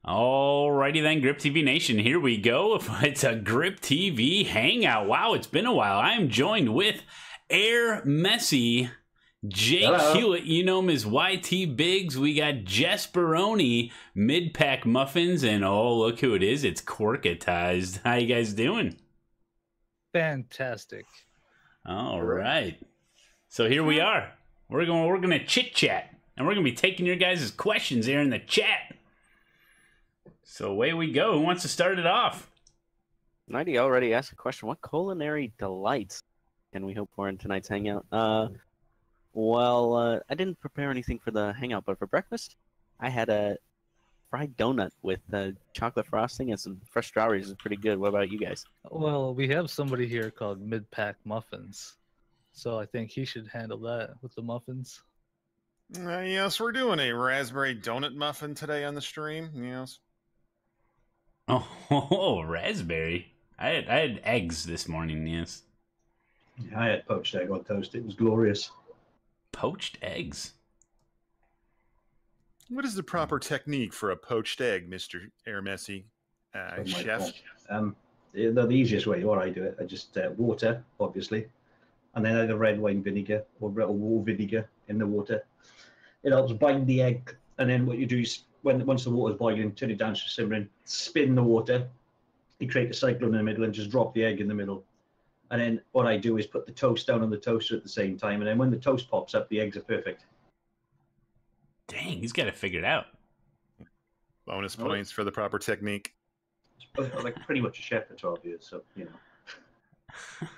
Alrighty then, GripTV Nation, here we go. It's a GripTV Hangout. Wow, it's been a while. I am joined with Air Messi, Jake Hello. Hewitt, you know him as YT Biggs. We got Jesperoni, Mid-Pack Muffins, and oh, look who it is. It's Corkatized. How you guys doing? Fantastic. All right. So here we are. We're gonna chit-chat, and we're gonna be taking your guys' questions here in the chat. So away we go. Who wants to start it off? Nighty already asked a question. What culinary delights can we hope for in tonight's hangout? I didn't prepare anything for the hangout, but for breakfast, I had a fried donut with chocolate frosting and some fresh strawberries. It's pretty good. What about you guys? Well, we have somebody here called Mid-Pack Muffins, so I think he should handle that with the muffins. Yes, we're doing a raspberry donut muffin today on the stream. Yes. Oh, raspberry. I had eggs this morning, yes. Yeah, I had poached egg on toast. It was glorious. Poached eggs? What is the proper technique for a poached egg, Mr. Air Messi, chef? The easiest way, what I do it, I just water, obviously, and then either red wine vinegar or raw vinegar in the water. It helps bind the egg, and then what you do is, once the water's boiling, turn it down to simmering, spin the water, you create a cyclone in the middle and just drop the egg in the middle. And then what I do is put the toast down on the toaster at the same time, and then when the toast pops up, the eggs are perfect. Dang, he's got it figured out. Bonus points for the proper technique. I'm like pretty much a chef for 12 years, so, you know.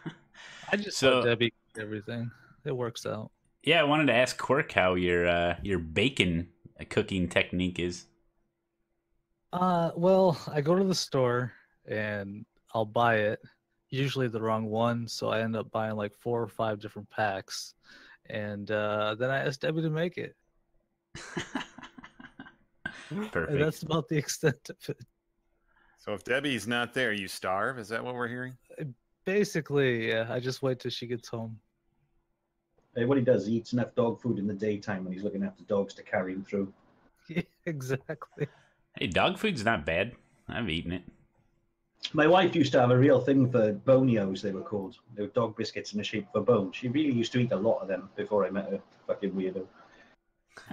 I just let Debbie cook everything. It works out. Yeah, I wanted to ask Quirk how your bacon cooking technique is. Well, I go to the store and I'll buy it, usually the wrong one, so I end up buying like 4 or 5 different packs, and then I ask Debbie to make it. Perfect. And that's about the extent of it. So if Debbie's not there, you starve? Is that what we're hearing? Basically, yeah. I just wait till she gets home. What he does, he eats enough dog food in the daytime when he's looking after dogs to carry him through. Yeah, exactly. Hey, dog food's not bad. I've eaten it. My wife used to have a real thing for bonios, they were called. They were dog biscuits in the shape of a bone. She really used to eat a lot of them before I met her. Fucking weirdo.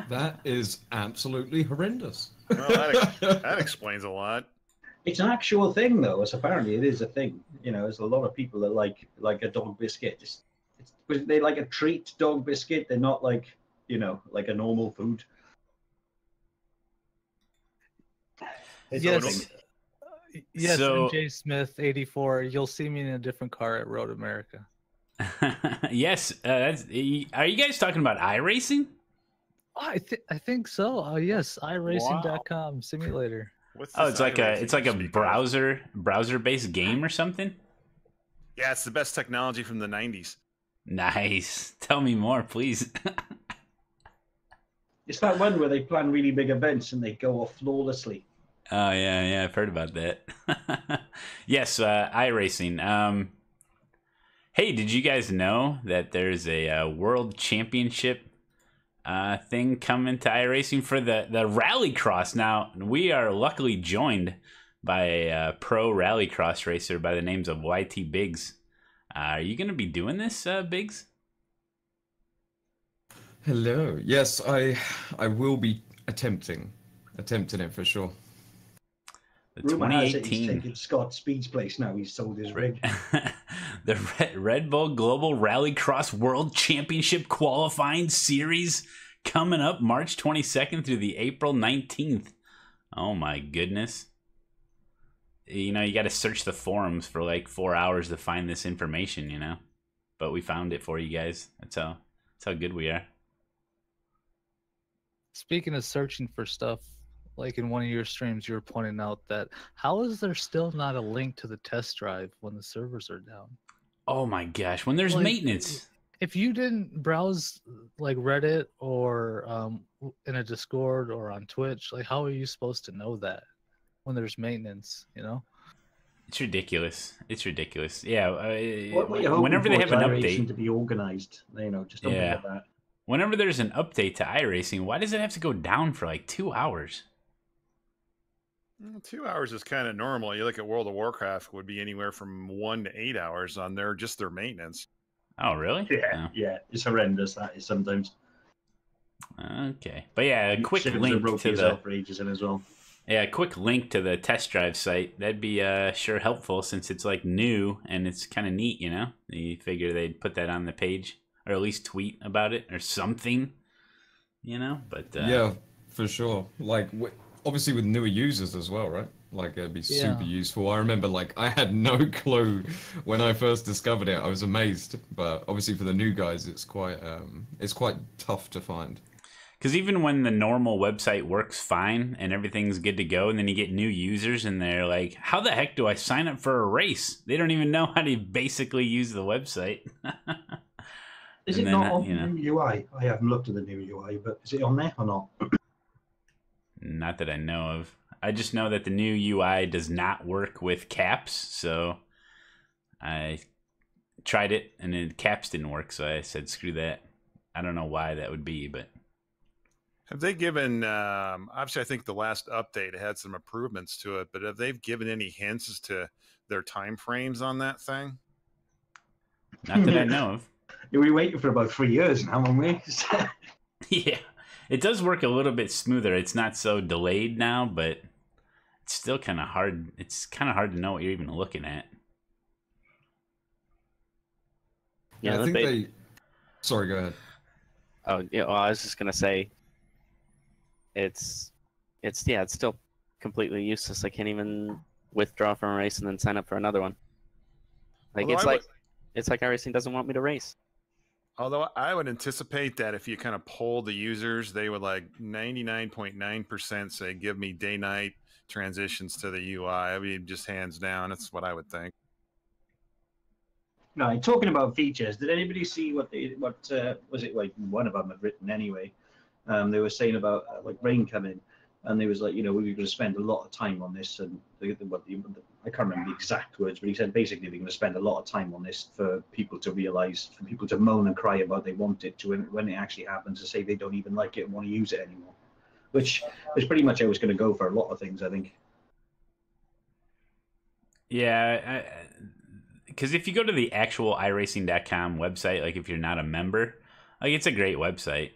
That is absolutely horrendous. Well, that explains a lot. It's an actual thing, though. It's apparently it is a thing. You know, there's a lot of people that like a dog biscuit. They like a treat dog biscuit. They're not like, you know, like a normal food. Yes. Yes, So, MJ Smith, 84. You'll see me in a different car at Road America. yes. Are you guys talking about iRacing? Oh, I think so. Yes, iRacing.com simulator. It's like a browser based game or something. Yeah, it's the best technology from the 90s. Nice. Tell me more, please. It's that one where they plan really big events and they go off flawlessly. Oh yeah, I've heard about that. Yes, iRacing. Hey, did you guys know that there's a world championship thing coming to iRacing for the Rallycross? Now, we are luckily joined by a pro Rallycross racer by the names of YT Biggs. Are you going to be doing this, Biggs? Hello. Yes, I will be attempting it for sure. The Rumor has it 2018 he's taken Scott Speed's place now. He's sold his rig. the Red Bull Global Rallycross World Championship Qualifying Series coming up March 22nd through the April 19th. Oh my goodness. You know, you got to search the forums for like 4 hours to find this information, you know. But we found it for you guys. That's how good we are. Speaking of searching for stuff, like in one of your streams, you were pointing out that how is there still not a link to the test drive when the servers are down? Oh my gosh, when there's maintenance. If you didn't browse like Reddit or in a Discord or on Twitch, like how are you supposed to know that when there's maintenance, you know? It's ridiculous. It's ridiculous. Yeah. Whenever they have an update to be organized, you know, just don't forget that. Whenever there's an update to iRacing, why does it have to go down for like 2 hours? Well, 2 hours is kind of normal. You look at World of Warcraft, would be anywhere from 1 to 8 hours on their maintenance. Oh, really? Yeah, yeah, it's horrendous. That is sometimes. Okay, but yeah, a quick Sit and link rope to yourself the for ages in as well. a quick link to the test drive site. That'd be sure helpful since it's like new and it's kind of neat. You know, you figure they'd put that on the page or at least tweet about it or something. You know, but Yeah, for sure. Like, obviously with newer users as well, right? Like, it'd be super Yeah. useful. I remember, like, I had no clue when I first discovered it. I was amazed, but obviously for the new guys, it's quite tough to find. because even when the normal website works fine and everything's good to go, and then you get new users and they're like, "How the heck do I sign up for a race?" They don't even know how to basically use the website. Is And it then, not on you know. the new UI? I haven't looked at the new UI, but is it on there or not? Not that I know of. I just know that the new UI does not work with caps, so I tried it and caps didn't work, so I said screw that. I don't know why that would be, but Have they given? Obviously, I think the last update had some improvements to it, but have they given any hints as to their time frames on that thing? not that I know of. We waited for about 3 years now, haven't we? Yeah, it does work a little bit smoother. It's not so delayed now, but it's still kind of hard. It's kind of hard to know what you're even looking at. Yeah, I think they- they. Sorry, go ahead. Oh, yeah. Well, I was just gonna say, it's still completely useless. I can't even withdraw from a race and then sign up for another one. Like Although it's like iRacing doesn't want me to race. Although I would anticipate that if you kind of poll the users, they would like 99.9% say, give me day-night transitions to the UI. I mean, just hands down. That's what I would think. No, talking about features, did anybody see what was it like one of them had written anyway? They were saying about like rain coming, and they was like, we were going to spend a lot of time on this, and I can't remember the exact words, but he said basically we're going to spend a lot of time on this for people to realise, for people to moan and cry about they want it to, when it actually happens, to say they don't even like it and want to use it anymore, which is pretty much how it's going to go for a lot of things, I think. Yeah, because if you go to the actual iRacing.com website, like if you're not a member, like it's a great website,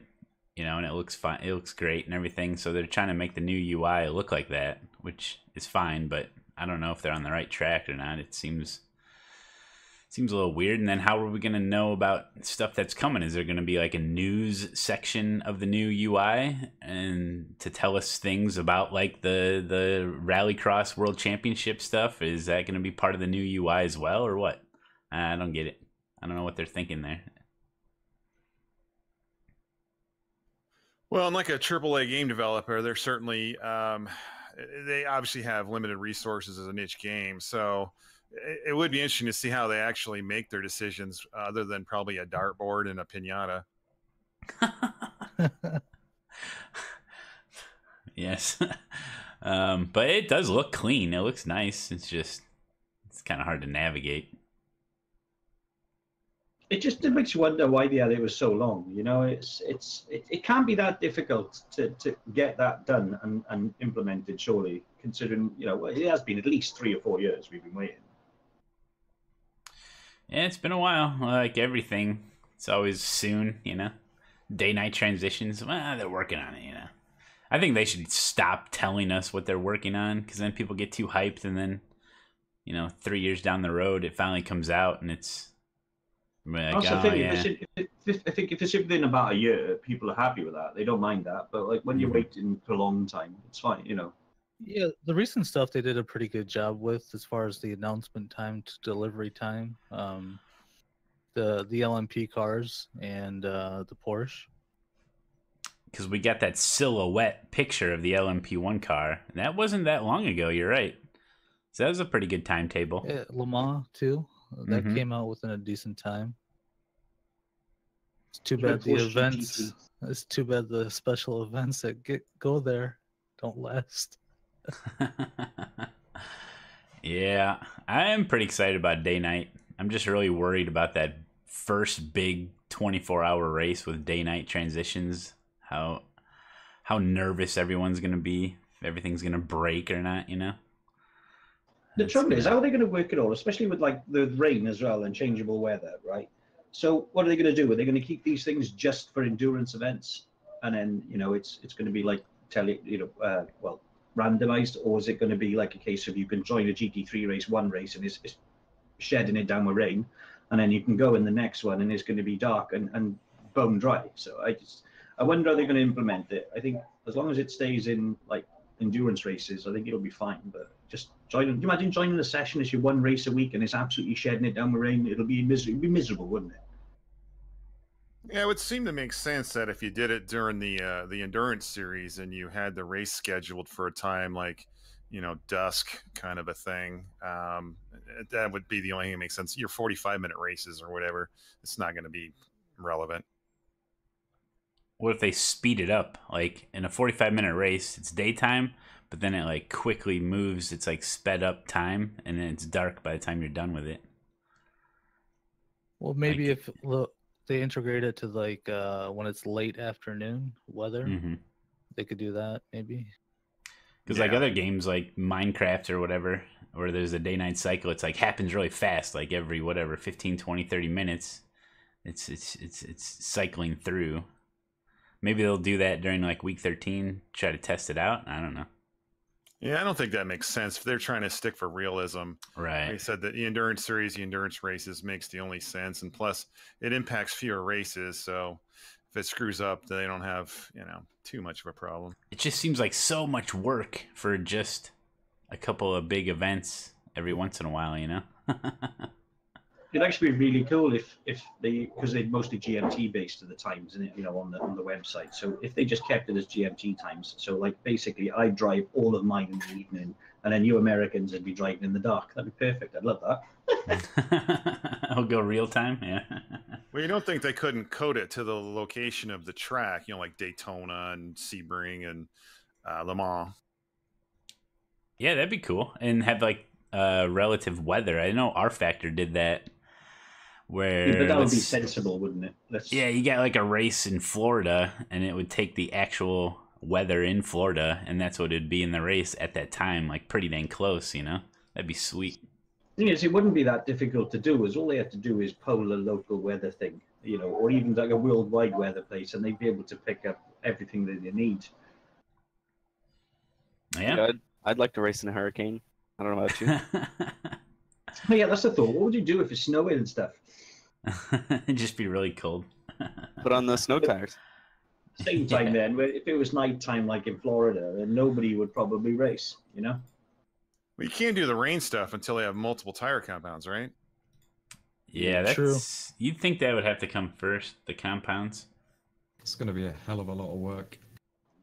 and it looks fine, it looks great and everything. So they're trying to make the new UI look like that, which is fine, but I don't know if they're on the right track or not. It seems a little weird. And then how are we going to know about stuff that's coming? Is there going to be like a news section of the new UI and to tell us things about like the Rallycross World Championship stuff? Is that going to be part of the new UI as well, or what? I don't get it. I don't know what they're thinking there. Well, and like a AAA game developer, they're certainly they obviously have limited resources as a niche game, so it would be interesting to see how they actually make their decisions, other than probably a dartboard and a pinata. Yes, but it does look clean. It looks nice. It's kind of hard to navigate. It makes you wonder why the edit was so long. It can't be that difficult to get that done and implemented, surely, considering it has been at least 3 or 4 years we've been waiting. Yeah, it's been a while. Like everything, it's always soon. Day-night transitions. Well, they're working on it. I think they should stop telling us what they're working on, because then people get too hyped, and then 3 years down the road, it finally comes out, and it's. Like, Also, I think if it's within about a year, people are happy with that. They don't mind that. But like when you're waiting for a long time, it's fine, Yeah, the recent stuff they did a pretty good job with as far as the announcement time to delivery time. The LMP cars and the Porsche. because we got that silhouette picture of the LMP1 car, and that wasn't that long ago. You're right. So that was a pretty good timetable. Yeah, Le Mans too. That came out within a decent time. It's too bad the events. It's too bad the special events that go there don't last. Yeah, I am pretty excited about day night. I'm just really worried about that first big 24-hour race with day night transitions. How nervous everyone's gonna be everything's gonna break or not. You know. The That's trouble is, gonna- how are they going to work it all, especially with like the rain as well and changeable weather, right? So what are they going to do? Are they going to keep these things just for endurance events, and then it's going to be like randomized, or is it going to be like a case of you can join a GT3 race, one race, and it's shedding it down with rain, and then you can go in the next one and it's going to be dark and bone dry. So I wonder how they're going to implement it. I think as long as it stays in like endurance races, I think it'll be fine. But just you imagine joining a session as your one race a week and it's absolutely shedding it down with rain? It'd be miserable, wouldn't it? Yeah, it would seem to make sense that if you did it during the endurance series and you had the race scheduled for a time like, dusk kind of a thing, that would be the only thing that makes sense. Your 45-minute races or whatever, it's not going to be relevant. What if they speed it up? Like in a 45-minute race, it's daytime, but then it like quickly moves. It's like sped up time, and then it's dark by the time you're done with it. Well, maybe if they integrate it to like when it's late afternoon weather, they could do that maybe. Because like other games like Minecraft or whatever, where there's a day-night cycle, it's like happens really fast, like every 15, 20, 30 minutes. It's cycling through. Maybe they'll do that during like week 13, try to test it out. I don't know. Yeah, I don't think that makes sense. If they're trying to stick for realism, right? They said that the endurance series, the endurance races makes the only sense, and plus it impacts fewer races. So if it screws up, they don't have too much of a problem. It just seems like so much work for just a couple of big events every once in a while, It'd actually be really cool if because they're mostly GMT based at the times, and on the website. So if they just kept it as GMT times, so like basically I drive all of mine in the evening, and then you Americans would be driving in the dark. That'd be perfect. I'd love that. I'll go real time, yeah. Well, you don't think they couldn't code it to the location of the track, like Daytona and Sebring and Le Mans? Yeah, that'd be cool, and have like relative weather. I know R Factor did that. Where but that would be sensible, wouldn't it? Yeah, you got like a race in Florida, and it would take the actual weather in Florida, and that's what it'd be in the race at that time, like pretty dang close, That'd be sweet. The thing is, it wouldn't be that difficult to do. All they have to do is poll a local weather thing, or even like a worldwide weather place, and they'd be able to pick up everything that they need. Yeah, I'd like to race in a hurricane. I don't know about you. Oh, yeah, that's the thought. What would you do if it's snowing and stuff? It'd just be really cold. Put on the snow tires. Same time then, if it was nighttime like in Florida, then nobody would probably race, Well, you can't do the rain stuff until they have multiple tire compounds, right? Yeah, that's true. You'd think that would have to come first, the compounds. It's going to be a hell of a lot of work.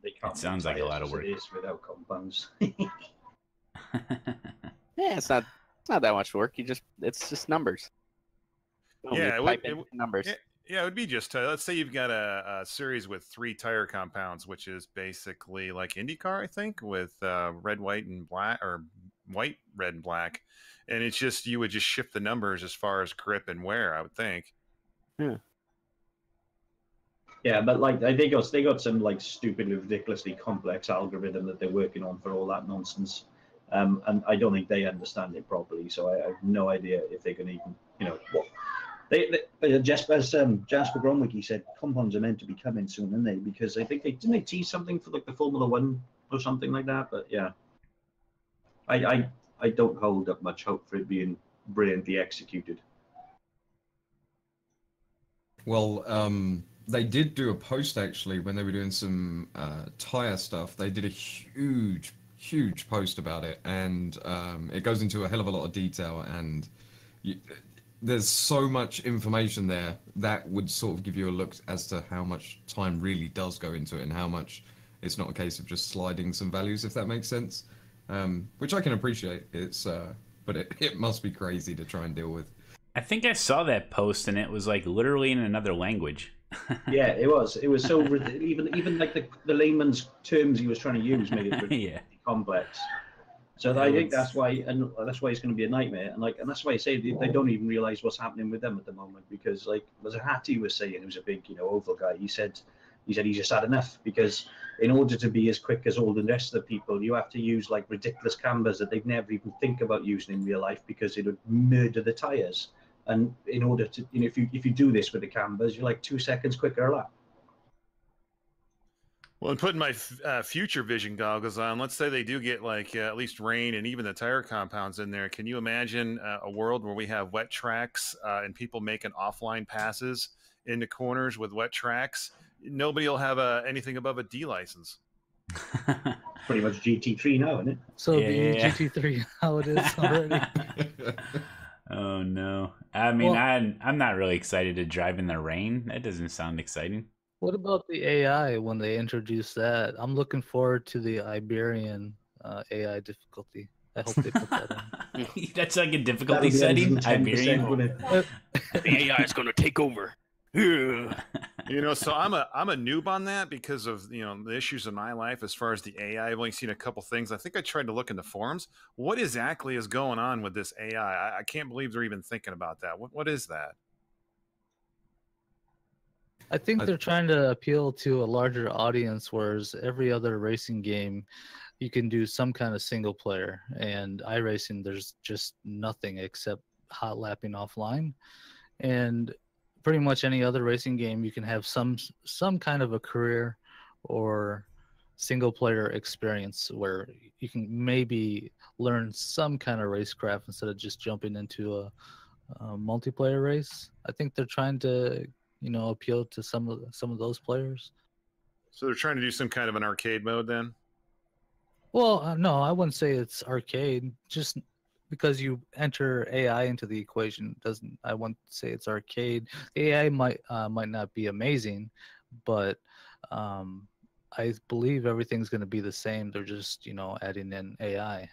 They can't It sounds like a lot of work. It is without compounds. Yeah, it's not that much work. It's just numbers. Yeah, it would, numbers. Yeah, it would be just let's say you've got a series with 3 tire compounds, which is basically like IndyCar, I think, with red, white, and black, or white, red, and black, and it's just you would just shift the numbers as far as grip and wear, I would think. Yeah. Yeah, but like they got some like stupidly, ridiculously complex algorithm that they're working on for all that nonsense, and I don't think they understand it properly. So I have no idea if they're going to even what. Just as Jasper Gromwicki said, compounds are meant to be coming soon, aren't they? Because I think didn't they tease something for like the Formula One or something like that. But yeah, I don't hold up much hope for it being brilliantly executed. Well, they did do a post actually when they were doing some tire stuff. They did a huge post about it, and it goes into a hell of a lot of detail, and there's so much information there that would sort of give you a look as to how much time really does go into it, and how much it's not a case of just sliding some values, if that makes sense. Which I can appreciate. But it must be crazy to try and deal with. I think I saw that post, and it was like literally in another language. Yeah, it was. It was so even like the layman's terms he was trying to use made it really complex. So I think that's why it's going to be a nightmare, and that's why I say they don't even realize what's happening with them at the moment, because like Maserati was saying, he was a big oval guy. He said he just had enough, because in order to be as quick as all the rest of the people, you have to use like ridiculous cambers that they'd never even think about using in real life because it would murder the tires. And in order to, you know, if you do this with the cambers, you're like 2 seconds quicker a lap. Well, and putting my future vision goggles on, let's say they do get like at least rain and even the tire compounds in there. Can you imagine a world where we have wet tracks and people making offline passes into corners with wet tracks? Nobody will have anything above a D license. Pretty much GT3 now, isn't it? So Yeah. the GT3 how it is already. Oh no! I mean, Well- I'm not really excited to drive in the rain. That doesn't sound exciting. What about the AI when they introduce that? I'm looking forward to the Iberian AI difficulty. I hope they put that in. That's like a difficulty That'll be setting. 110%, Iberian. wouldn't it? The AI is going to take over. You know, so I'm a noob on that because of, you know, the issues in my life as far as the AI. I've only seen a couple things. I think I tried to look in the forums. What exactly is going on with this AI? I can't believe they're even thinking about that. What is that? I think they're trying to appeal to a larger audience, whereas every other racing game, you can do some kind of single player. And iRacing, there's just nothing except hot lapping offline. And pretty much any other racing game, you can have some kind of a career or single player experience where you can maybe learn some kind of racecraft instead of just jumping into a multiplayer race. I think they're trying to, you know, appeal to some of those players. So they're trying to do some kind of an arcade mode then? Well, no, I wouldn't say it's arcade. Just because you enter AI into the equation doesn't. I wouldn't say it's arcade. The AI might not be amazing, but I believe everything's going to be the same. They're just, you know, adding in AI.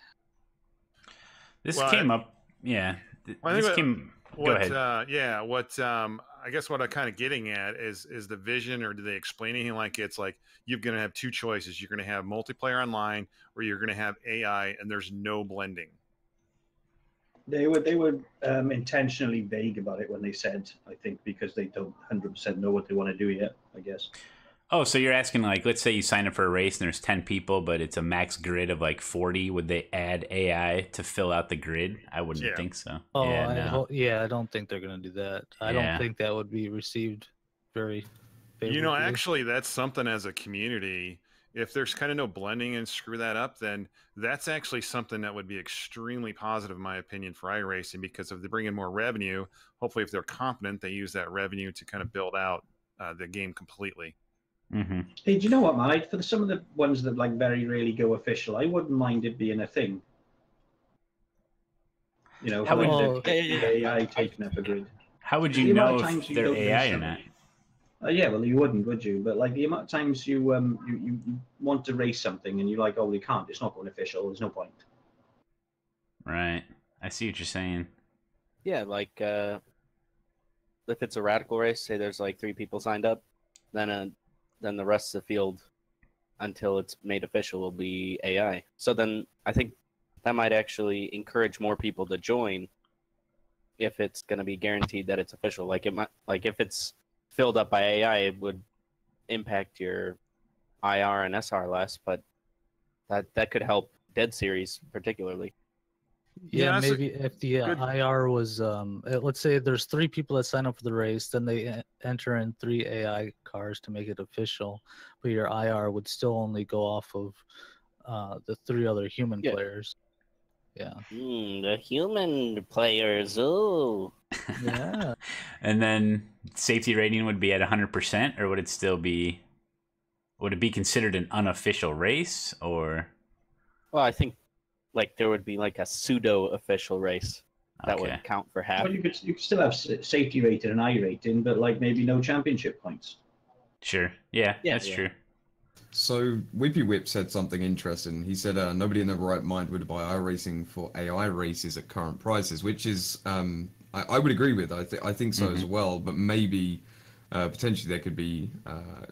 This Well, came up. Yeah. Well, I This think came. Go What, ahead. yeah, what I guess what I'm kind of getting at is the vision, or do they explain anything like it's like you're going to have two choices. You're going to have multiplayer online, or you're going to have AI, and there's no blending. They were intentionally vague about it when they said, I think, because they don't 100% know what they want to do yet, I guess. Oh, so you're asking, like, let's say you sign up for a race and there's 10 people, but it's a max grid of like 40. Would they add AI to fill out the grid? I wouldn't think so. Oh, yeah, no. I don't think they're going to do that. I don't think that would be received very favorably. You know, actually, that's something as a community. If there's kind of no blending and screw that up, then that's actually something that would be extremely positive, in my opinion, for iRacing, because if they bring in more revenue, hopefully if they're competent, they use that revenue to kind of build out the game completely. Mm-hmm. Hey, do you know what, man? For some of the ones that like very rarely go official, I wouldn't mind it being a thing. You know, How like would- the AI taking up a grid. How would The you amount know of times if you they're don't AI or necessarily- not? Yeah, well, you wouldn't, would you? But like the amount of times you you want to race something and you're like, oh, you can't. It's not going official. There's no point. Right. I see what you're saying. Yeah, like if it's a radical race, say there's like 3 people signed up, then the rest of the field, until it's made official, will be AI. So then I think that might actually encourage more people to join if it's going to be guaranteed that it's official. Like it might, like if it's filled up by AI, it would impact your IR and SR less, but that could help Dead Series particularly. Yeah, that's a maybe if the good- IR was, let's say there's 3 people that sign up for the race, then they enter in 3 AI cars to make it official, but your IR would still only go off of the 3 other human Yeah. players. Yeah. The human players, ooh. Yeah. And then safety rating would be at 100%, or would it still be? Would it be considered an unofficial race, or? Well, I think like there would be like a pseudo official race that Okay. would count for half. Well, you could still have safety rating and I rating, but like maybe no championship points. Sure. Yeah, Yeah, that's yeah. true. So Whippy Whip said something interesting. He said nobody in their right mind would buy iRacing for AI races at current prices, which is I would agree with. I think so as well. But maybe potentially there could be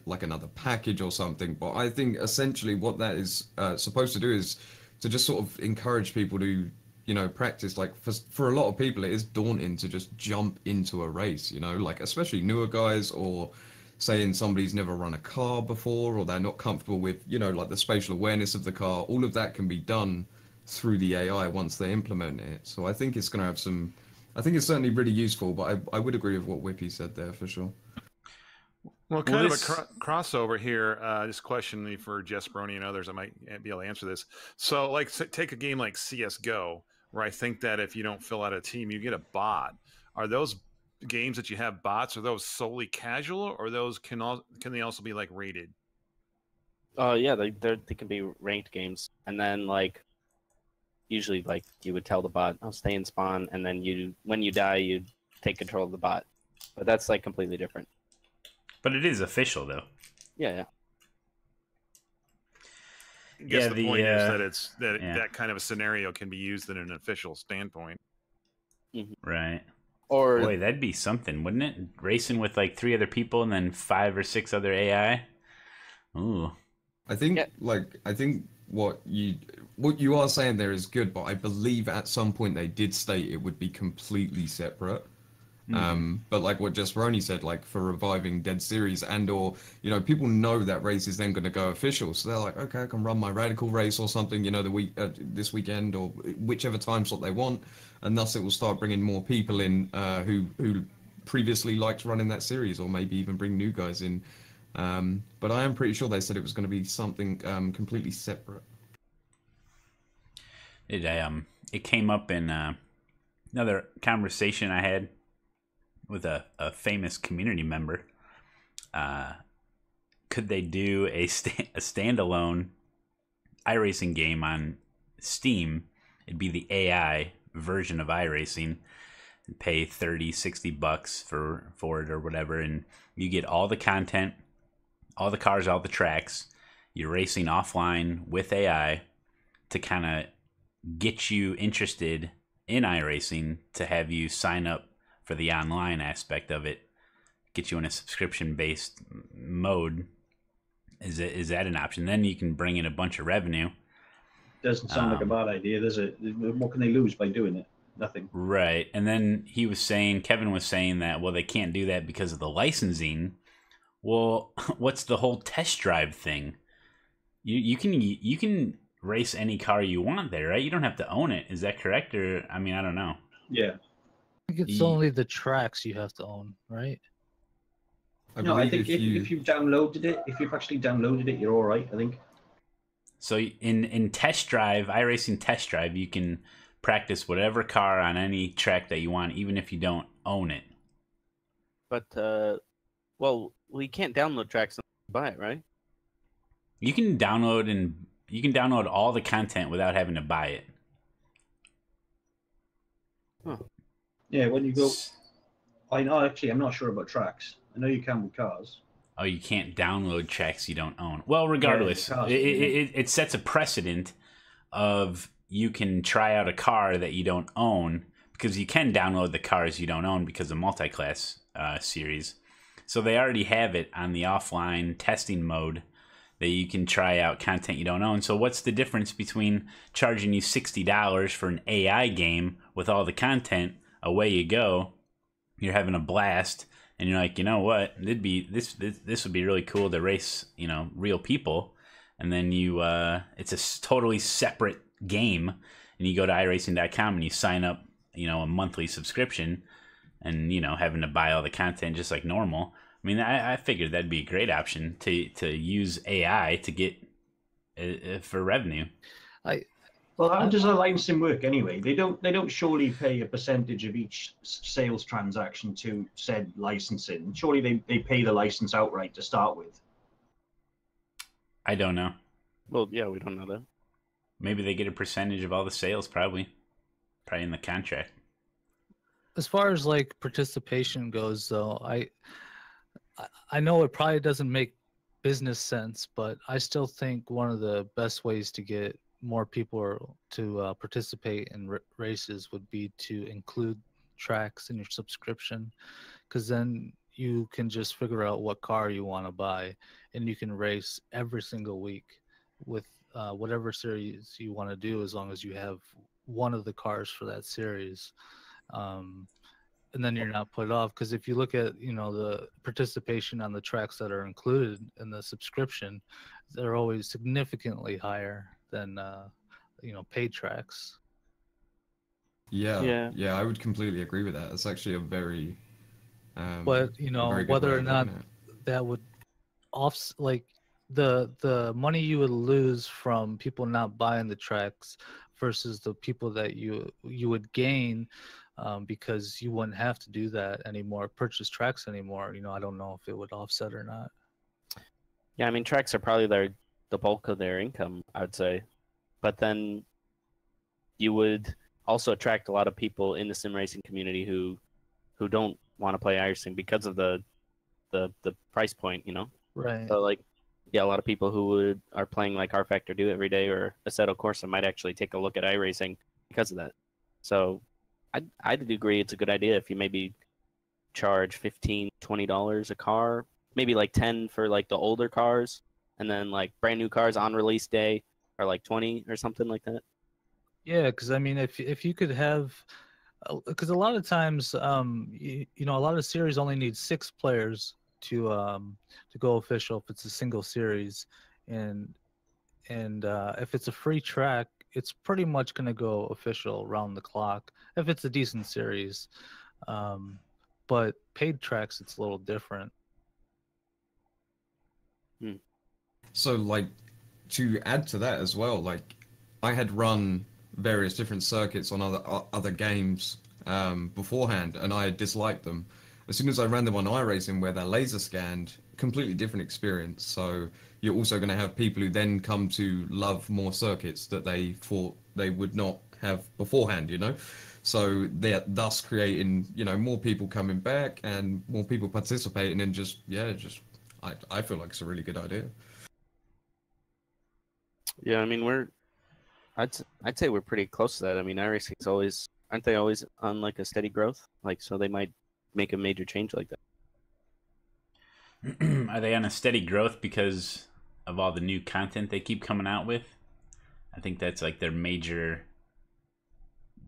like another package or something. But I think essentially what that is supposed to do is to just sort of encourage people to, you know, practice. Like for a lot of people, it is daunting to just jump into a race. You know, like especially newer guys or saying somebody's never run a car before, or they're not comfortable with, you know, like the spatial awareness of the car. All of that can be done through the AI once they implement it. So I think it's going to have some. I think it's certainly really useful, but I would agree with what Whippy said there for sure. Well, kind of a crossover here. This question for Jess Brony and others, I might be able to answer this. So, like, take a game like CS:GO, where I think that if you don't fill out a team, you get a bot. Are those games that you have bots? Are those solely casual, or those can they also be like rated? Yeah, they can be ranked games, and then like usually like you would tell the bot, "I'll stay in spawn," and then when you die, you take control of the bot. But that's like completely different. But it is official, though. Yeah. I guess the point is that that kind of a scenario can be used in an official standpoint. Right. Or boy, that'd be something, wouldn't it? Racing with like 3 other people and then 5 or 6 other AI. Ooh. I think what you are saying there is good, but I believe at some point they did state it would be completely separate. But like what Just Roni said, like for reviving dead series or you know, people know that race is then going to go official, so they're like, okay, I can run my radical race or something, you know, this weekend or whichever time slot they want, and thus it will start bringing more people in who previously liked running that series, or maybe even bring new guys in. But I am pretty sure they said it was going to be something completely separate. It came up in another conversation I had with a famous community member. Could they do a standalone iRacing game on Steam? It'd be the AI version of iRacing. Pay $30-$60 for it or whatever, and you get all the content, all the cars, all the tracks. You're racing offline with AI to kind of get you interested in iRacing, to have you sign up for the online aspect of it, get you in a subscription-based mode. Is that an option? Then you can bring in a bunch of revenue. Doesn't sound like a bad idea, does it? What can they lose by doing it? Nothing. Right. And then Kevin was saying that, well, they can't do that because of the licensing. Well, what's the whole test drive thing? You can race any car you want there, right? You don't have to own it. Is that correct? Or, I mean, I don't know. Yeah. I think it's only the tracks you have to own, right? No, I think if you've downloaded it, if you've actually downloaded it, you're all right, I think. So in test drive, iRacing test drive, you can practice whatever car on any track that you want, even if you don't own it. But well, you can't download tracks and buy it, right? You can download all the content without having to buy it. Huh. Yeah, when you go, I'm not sure about tracks. I know you can with cars. Oh, you can't download tracks you don't own. Well, regardless, it sets a precedent of you can try out a car that you don't own, because you can download the cars you don't own because of multi-class series. So they already have it on the offline testing mode that you can try out content you don't own. So what's the difference between charging you $60 for an AI game with all the content? Away you go. You're having a blast, and you're like, you know what? This would be really cool to race, you know, real people. And then it's a totally separate game, and you go to iRacing.com and you sign up, you know, a monthly subscription, and you know, having to buy all the content just like normal. I mean, I figured that'd be a great option to use AI to get for revenue. Well, how does a licensing work anyway? They don't surely pay a percentage of each sales transaction to said licensing. Surely they pay the license outright to start with. I don't know. Well, yeah, we don't know that. Maybe they get a percentage of all the sales, probably in the contract. As far as like participation goes, though, I know it probably doesn't make business sense, but I still think one of the best ways to get more people to participate in races would be to include tracks in your subscription, because then you can just figure out what car you want to buy, and you can race every single week with whatever series you want to do, as long as you have one of the cars for that series. and then you're not put off, because if you look at the participation on the tracks that are included in the subscription, they're always significantly higher than paid tracks. Yeah, I would completely agree with that. It's actually a very but a very good whether way or of not looking at it. that would like the money you would lose from people not buying the tracks versus the people that you would gain, because you wouldn't have to do that anymore, purchase tracks anymore. I don't know if it would offset or not. Yeah, I mean, tracks are probably the bulk of their income, I would say. But then you would also attract a lot of people in the sim racing community who don't want to play iRacing because of the price point, Right. So like, yeah, a lot of people who are playing like R Factor 2 every day or Assetto Corsa might actually take a look at iRacing because of that. So I'd agree it's a good idea if you maybe charge $15, $20 a car, maybe like 10 for like the older cars, and then like brand new cars on release day are like 20 or something like that. Yeah, because I mean, if you could have, because a lot of times, a lot of series only need 6 players to go official if it's a single series, and if it's a free track, it's pretty much going to go official around the clock if it's a decent series. But paid tracks, it's a little different. So, like, to add to that as well, like, I had run various different circuits on other games beforehand, and I disliked them. As soon as I ran them on iRacing, where they're laser scanned, completely different experience. So you're also going to have people who then come to love more circuits that they thought they would not have beforehand, So they're thus creating, more people coming back and more people participating, and I feel like it's a really good idea. Yeah, I mean, I'd say we're pretty close to that. I mean, iRacing's aren't they always on like a steady growth? Like, so they might make a major change like that. Are they on a steady growth because of all the new content they keep coming out with? I think that's like their major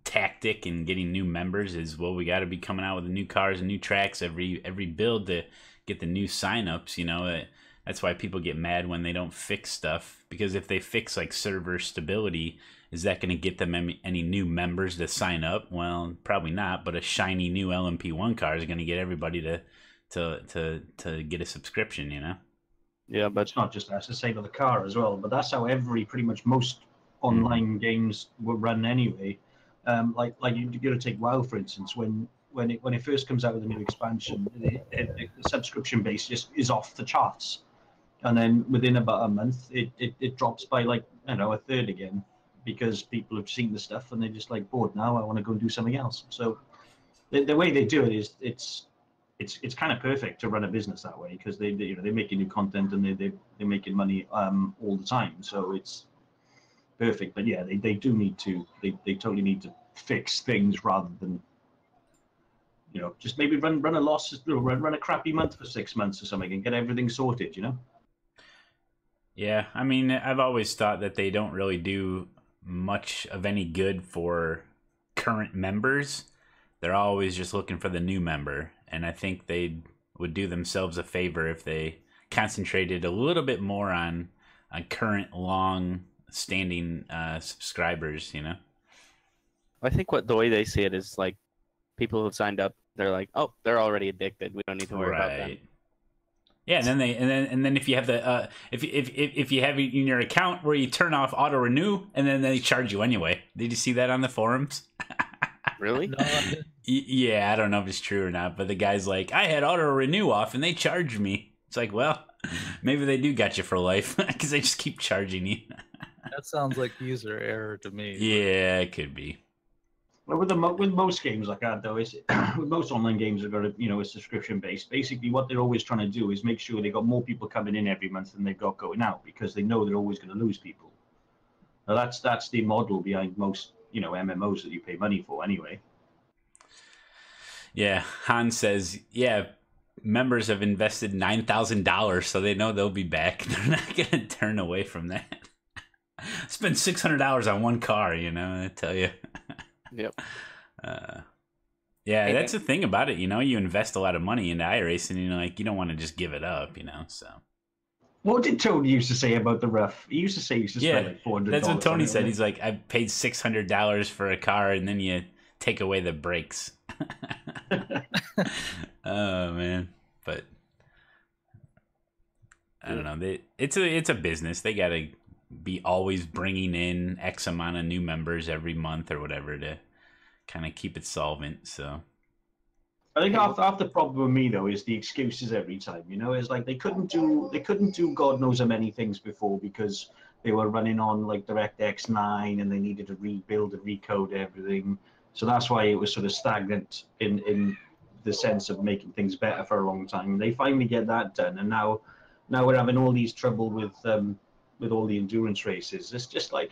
tactic in getting new members is, well, we got to be coming out with the new cars and new tracks every build to get the new signups. That's why people get mad when they don't fix stuff, because if they fix like server stability, is that going to get them any new members to sign up? Well, probably not, but a shiny new LMP1 car is going to get everybody to get a subscription, Yeah, but it's not just that, it's the same with the car as well. But that's how pretty much most online games will run anyway. Like you got to take WoW for instance. When it first comes out with a new expansion, the subscription base just is off the charts, and then within about a month, it drops by like a third again, because people have seen the stuff and they're just like bored now. I want to go and do something else. So the way they do it is it's kind of perfect to run a business that way, because they're making new content and they're making money all the time. So it's perfect. But yeah, they do need to they totally need to fix things rather than just maybe run a loss, run a crappy month for 6 months or something and get everything sorted. Yeah, I mean, I've always thought that they don't really do much of any good for current members. They're always just looking for the new member, and I think they would do themselves a favor if they concentrated a little bit more on current long-standing subscribers. I think the way they see it is like people who've signed up, they're like, oh, they're already addicted. We don't need to worry about them. Yeah, and then if you have the if you have it in your account where you turn off auto renew, and then they charge you anyway. Did you see that on the forums? Really? No, Yeah, I don't know if it's true or not, but the guy's like, I had auto renew off and they charged me. It's like, well, maybe they do got you for life because they just keep charging you. that sounds like user error to me. Yeah, it could be. Well, with most games like that, though, is with most online games have got a subscription base. Basically, what they're always trying to do is make sure they got more people coming in every month than they've got going out, because they know they're always going to lose people. Now that's the model behind most MMOs that you pay money for anyway. Yeah, Hans says, yeah, members have invested $9,000, so they know they'll be back. They're not going to turn away from that. Spend $600 on one car, I tell you. Yep. Yeah, that's the thing about it. You know, you invest a lot of money into iRacing, and you don't want to just give it up. So. What did Tony used to say about the rough? He used to say he used to spend like $400. That's what Tony said. On it. He's like, I paid $600 for a car, and then you take away the brakes. Oh man, but I don't know. It's a business. They gotta be always bringing in X amount of new members every month or whatever to kind of keep it solvent. So I think half the problem with me though is the excuses every time. You know, it's like they couldn't do God knows how many things before because they were running on like DirectX 9 and they needed to rebuild and recode everything. So that's why it was sort of stagnant in the sense of making things better for a long time. They finally get that done, and now we're having all these trouble with all the endurance races. It's just like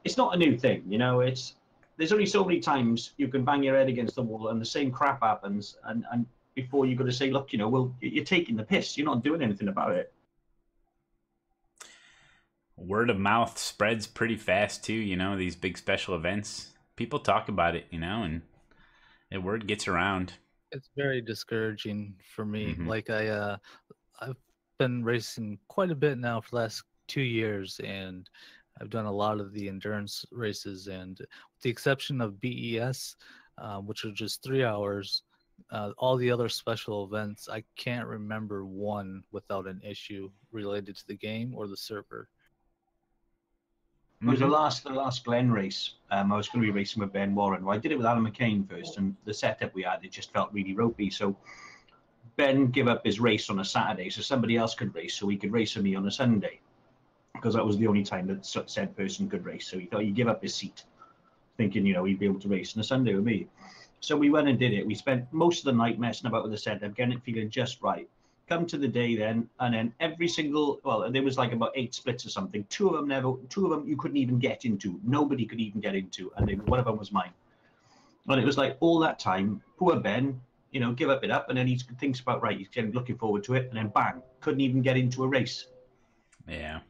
it's not a new thing, you know. There's only so many times you can bang your head against the wall and the same crap happens, and before you've got to say, look, you know, well, you're taking the piss. You're not doing anything about it. Word of mouth spreads pretty fast too. You know, these big special events, people talk about it, you know, and the word gets around. It's very discouraging for me. Like I've been racing quite a bit now for the last 2 years, and I've done a lot of the endurance races, and with the exception of BES, which are just 3 hours, all the other special events, I can't remember one without an issue related to the game or the server. It was the last Glen race. I was going to be racing with Ben Warren. Well, I did it with Alan McCain first, and the setup we had, it just felt really ropey. So Ben gave up his race on a Saturday so somebody else could race, so he could race with me on a Sunday, because that was the only time that said person could race. So he thought he'd give up his seat, thinking, you know, he'd be able to race on a Sunday with me. So we went and did it. We spent most of the night messing about with the setup, getting it feeling just right. Come to the day then, and then every single, well, there was like about 8 splits or something. Two of them you couldn't even get into. Nobody could even get into, and one of them was mine. And it was like all that time, poor Ben, you know, give up, and then he thinks about, right, he's getting looking forward to it, and then bang, couldn't even get into a race. Yeah.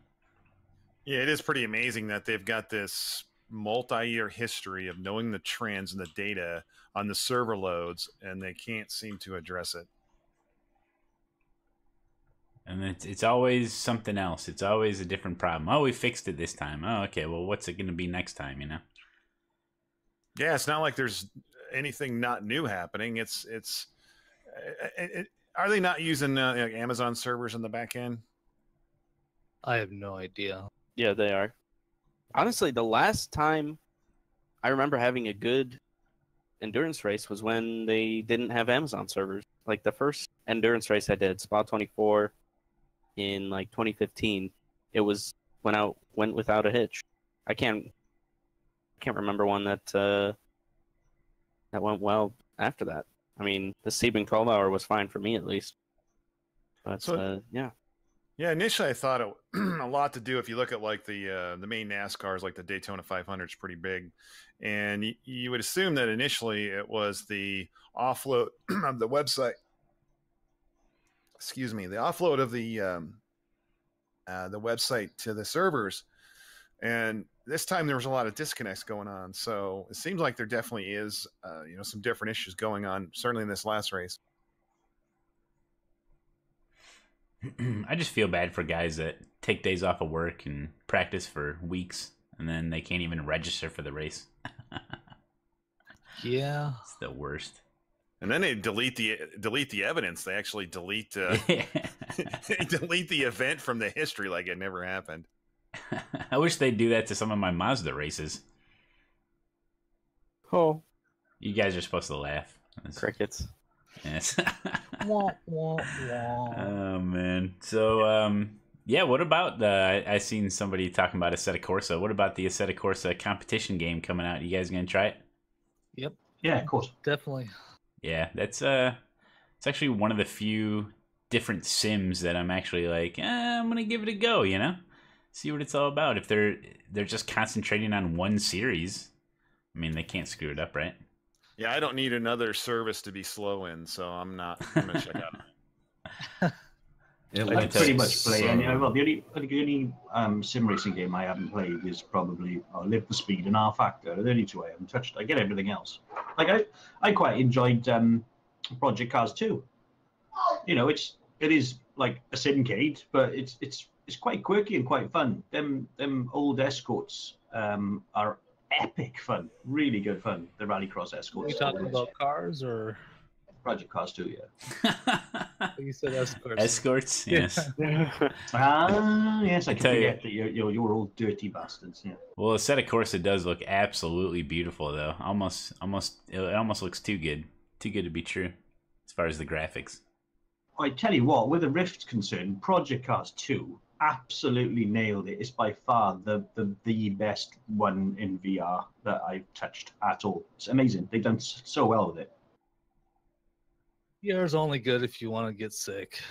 Yeah, it is pretty amazing that they've got this multi-year history of knowing the trends and the data on the server loads, and they can't seem to address it. And it's always something else. It's always a different problem. Oh, we fixed it this time. Oh, okay. Well, what's it going to be next time, you know? Yeah, it's not like there's anything not new happening. Are they not using like Amazon servers in the back end? I have no idea. Yeah, they are. Honestly, the last time I remember having a good endurance race was when they didn't have Amazon servers. Like the first endurance race I did, Spa 24, in like 2015, it went without a hitch. I can't remember one that went well after that. I mean, the Sebring 12 hour was fine for me at least. But yeah. Yeah, initially I thought it a lot to do. If you look at like the main NASCARs, like the Daytona 500 is pretty big, and you would assume that initially it was the offload of the website. Excuse me, the offload of the website to the servers, and this time there was a lot of disconnects going on. So it seems like there definitely is, some different issues going on. Certainly in this last race. I just feel bad for guys that take days off of work and practice for weeks, and then they can't even register for the race. Yeah, it's the worst. And then they delete the evidence. They actually delete they delete the event from the history like it never happened. I wish they'd do that to some of my Mazda races. Oh, you guys are supposed to laugh. Crickets. Yes. Wah, wah, wah. Oh man. So yeah, what about I seen somebody talking about Assetto Corsa. What about the Assetto Corsa competition game coming out? You guys gonna try it? Yep. Yeah, of course. Definitely. Yeah, that's it's actually one of the few different sims that I'm actually like, I'm gonna give it a go, you know? See what it's all about. If they're just concentrating on one series, I mean, they can't screw it up, right? Yeah, I don't need another service to be slow in, so I'm gonna check out. It I looks pretty much play so... any. Well, the only sim racing game I haven't played is probably Live for Speed and R Factor. They're the only two I haven't touched. I get everything else. Like I quite enjoyed Project Cars 2. You know, it is like a simcade, but it's quite quirky and quite fun. Them old escorts are epic fun, really good fun. The rallycross Are escorts. you talking about cars or? Project Cars 2? Yeah. You said escorts. Escorts, yes. Yes, I can tell you. forget that you're all dirty bastards. Yeah. Well, a set of course, it does look absolutely beautiful, though. It almost looks too good to be true, as far as the graphics. I tell you what, where the Rift's concerned, Project Cars 2 absolutely nailed it. It's by far the best one in VR that I've touched at all. It's amazing. They've done so well with it. VR is only good if you want to get sick.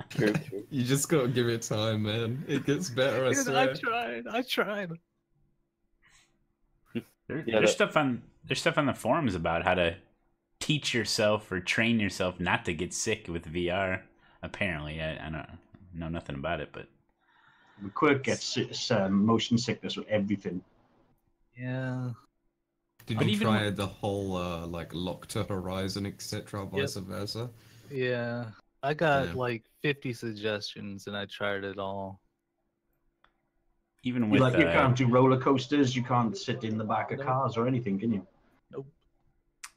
True. You just gotta give it time, man. It gets better, I swear. I tried. There's stuff on the forums about how to teach yourself or train yourself not to get sick with VR. Apparently, I don't know nothing about it, but Quirk gets motion sickness with everything. Yeah. Did But you even try the whole like lock to horizon, etc., vice versa? Yeah. I got Yeah. like 50 suggestions and I tried it all. even with You can't do roller coasters. You can't sit in the back of cars or anything, can you? Nope.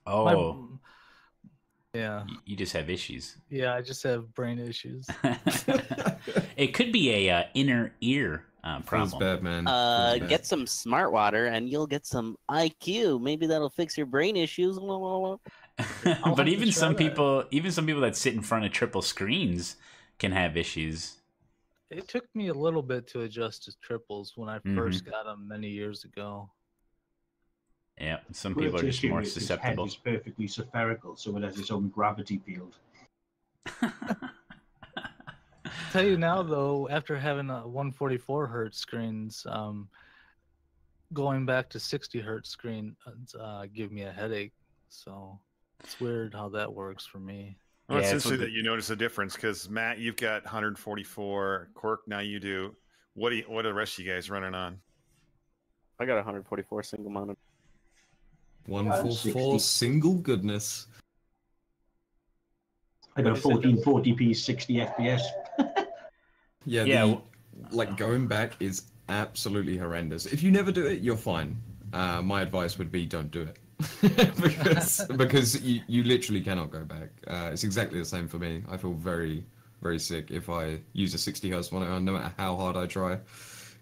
oh, Yeah. you just have issues. Yeah, I just have brain issues. It could be a inner ear Feels problem. bad, man. Feels bad. Get some smart water and you'll get some IQ. Maybe that'll fix your brain issues. But have even to some try that. people that sit in front of triple screens can have issues. It took me a little bit to adjust to triples when I first got them many years ago. Yeah, some people are just more susceptible. Its head is perfectly spherical, so it has its own gravity field. Tell you now though, after having a 144 hertz screens, going back to 60 hertz screen give me a headache. So it's weird how that works for me. Well, it's Yeah, interesting that you notice a difference because Matt, you've got 144. Quirk, now you do. What are the rest of you guys running on? I got 144 single mounted. 144 single goodness. I got a 1440p 60 FPS. Yeah, like going back is absolutely horrendous. If you never do it, you're fine. My advice would be don't do it. because you literally cannot go back. It's exactly the same for me. I feel very, very sick if I use a 60 hertz monitor, no matter how hard I try.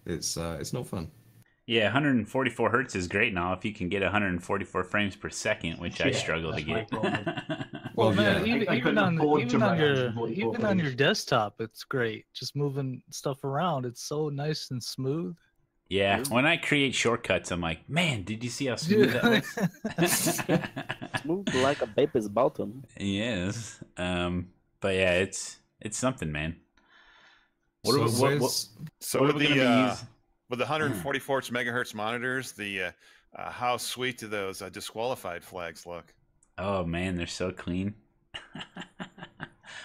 It's not fun. Yeah, 144 hertz is great now if you can get 144 frames per second, which I struggle to get. Well, man, yeah. even on your desktop, it's great. Just moving stuff around, it's so nice and smooth. Yeah, when I create shortcuts, I'm like, man, did you see how smooth that was? Smooth like a baby's bottom. Yes. But yeah, it's something, man. So what are we gonna be using? with the 144 megahertz monitors, how sweet do those disqualified flags look? Oh man, they're so clean.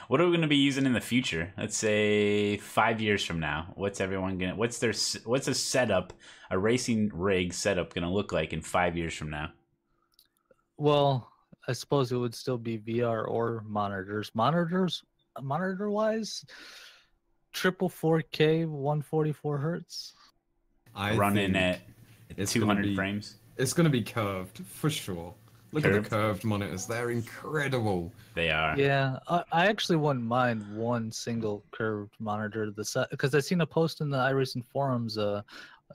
What are we going to be using in the future? Let's say 5 years from now. What's a setup, a racing rig setup going to look like in 5 years from now? Well, I suppose it would still be VR or monitors. Monitor wise, triple 4K 144 hertz. Running at 200 frames. It's going to be curved for sure. Look at the curved monitors. They're incredible. They are. Yeah, I actually wouldn't mind one single curved monitor. Because I seen a post in the iRacing forums. A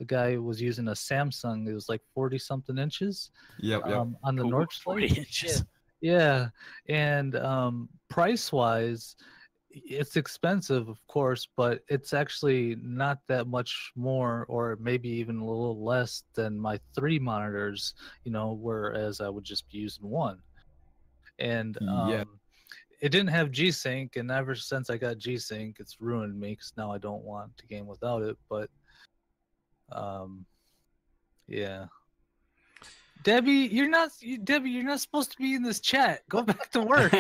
guy was using a Samsung. It was like 40-something inches. Yep. On the Nordschleife. 40 inches. Yeah, and price-wise, it's expensive, of course, but it's actually not that much more, or maybe even a little less than my 3 monitors, whereas I would just be using one. And it didn't have G-Sync, and ever since I got G-Sync, it's ruined me because now I don't want to game without it, but yeah. Debbie, you're not supposed to be in this chat. Go back to work.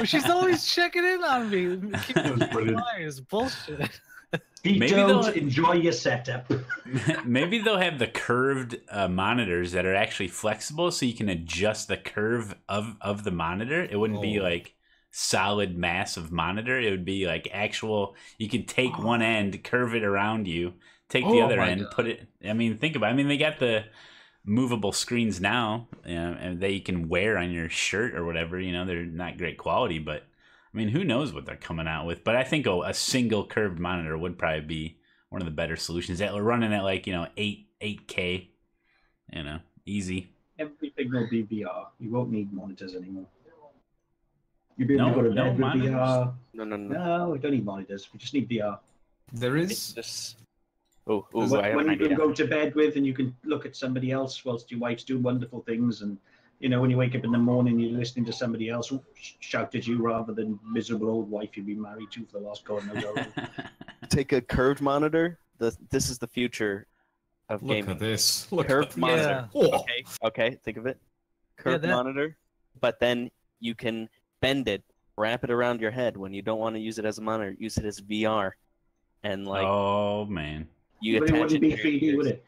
She's always checking in on me. It's bullshit. Pete Jones, enjoy your setup. Maybe they'll have the curved monitors that are actually flexible, so you can adjust the curve of the monitor. It wouldn't be like solid mass of monitor. It would be like actual. You could take one end, curve it around you, take the other end, put it. I mean, think about it. I mean, they got the movable screens now, and that you can wear on your shirt or whatever. You know, they're not great quality, but I mean, who knows what they're coming out with? But I think a single curved monitor would probably be one of the better solutions. That we're running at like 8K, easy. Everything will be VR. You won't need monitors anymore. You'll be able to go to bed with VR. No, we don't need monitors. We just need VR. There is. When you can go to bed with, and you can look at somebody else whilst your wife's doing wonderful things, and when you wake up in the morning, you're listening to somebody else shout at you rather than miserable old wife you've been married to for the last God knows how long. Take a curved monitor. This is the future of gaming. Look at this. Curved monitor. Yeah. Okay, think of it. Curved monitor, but then you can bend it, wrap it around your head when you don't want to use it as a monitor. Use it as VR, and oh man, but it wouldn't be 3D, would it?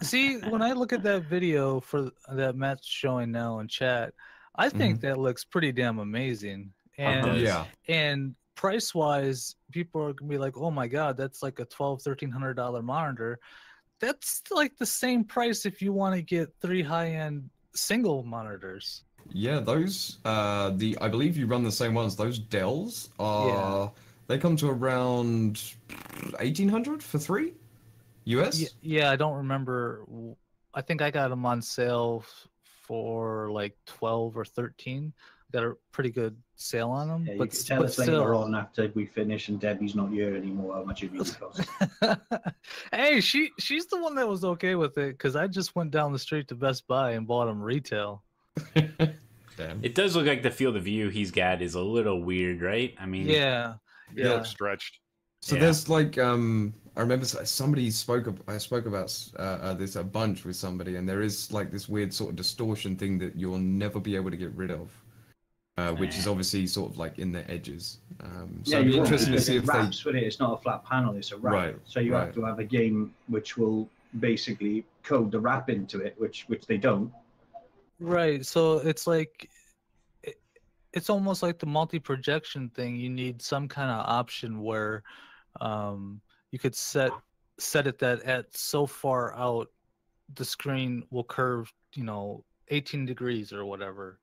See, when I look at that video that Matt's showing now in chat, I think that looks pretty damn amazing. And and price wise, people are gonna be like, "Oh my god, that's like a $1,200-$1,300 monitor." That's like the same price if you want to get 3 high-end single monitors. Yeah, those I believe you run the same ones. Those Dells are they come to around 1,800 for 3 US. Yeah, I don't remember. I think I got them on sale for like 12 or 13. Got a pretty good sale on them. Yeah, but you can tell us later on after we finish and Debbie's not here anymore how much it really costs. Hey, she's the one that was okay with it because I just went down the street to Best Buy and bought them retail. Damn. It does look like the field of view he's got is a little weird, right? I mean, it looks stretched. So there's like I remember somebody I spoke about this a bunch with somebody, and there is like this weird sort of distortion thing that you'll never be able to get rid of, which is obviously sort of like in the edges. So it'd be interesting to see if wraps with it. It's not a flat panel; it's a wrap. Right, so you have to have a game which will basically code the wrap into it, which they don't. Right. So it's like it's almost like the multi-projection thing. You need some kind of option where you could set it that at so far out the screen will curve 18 degrees or whatever.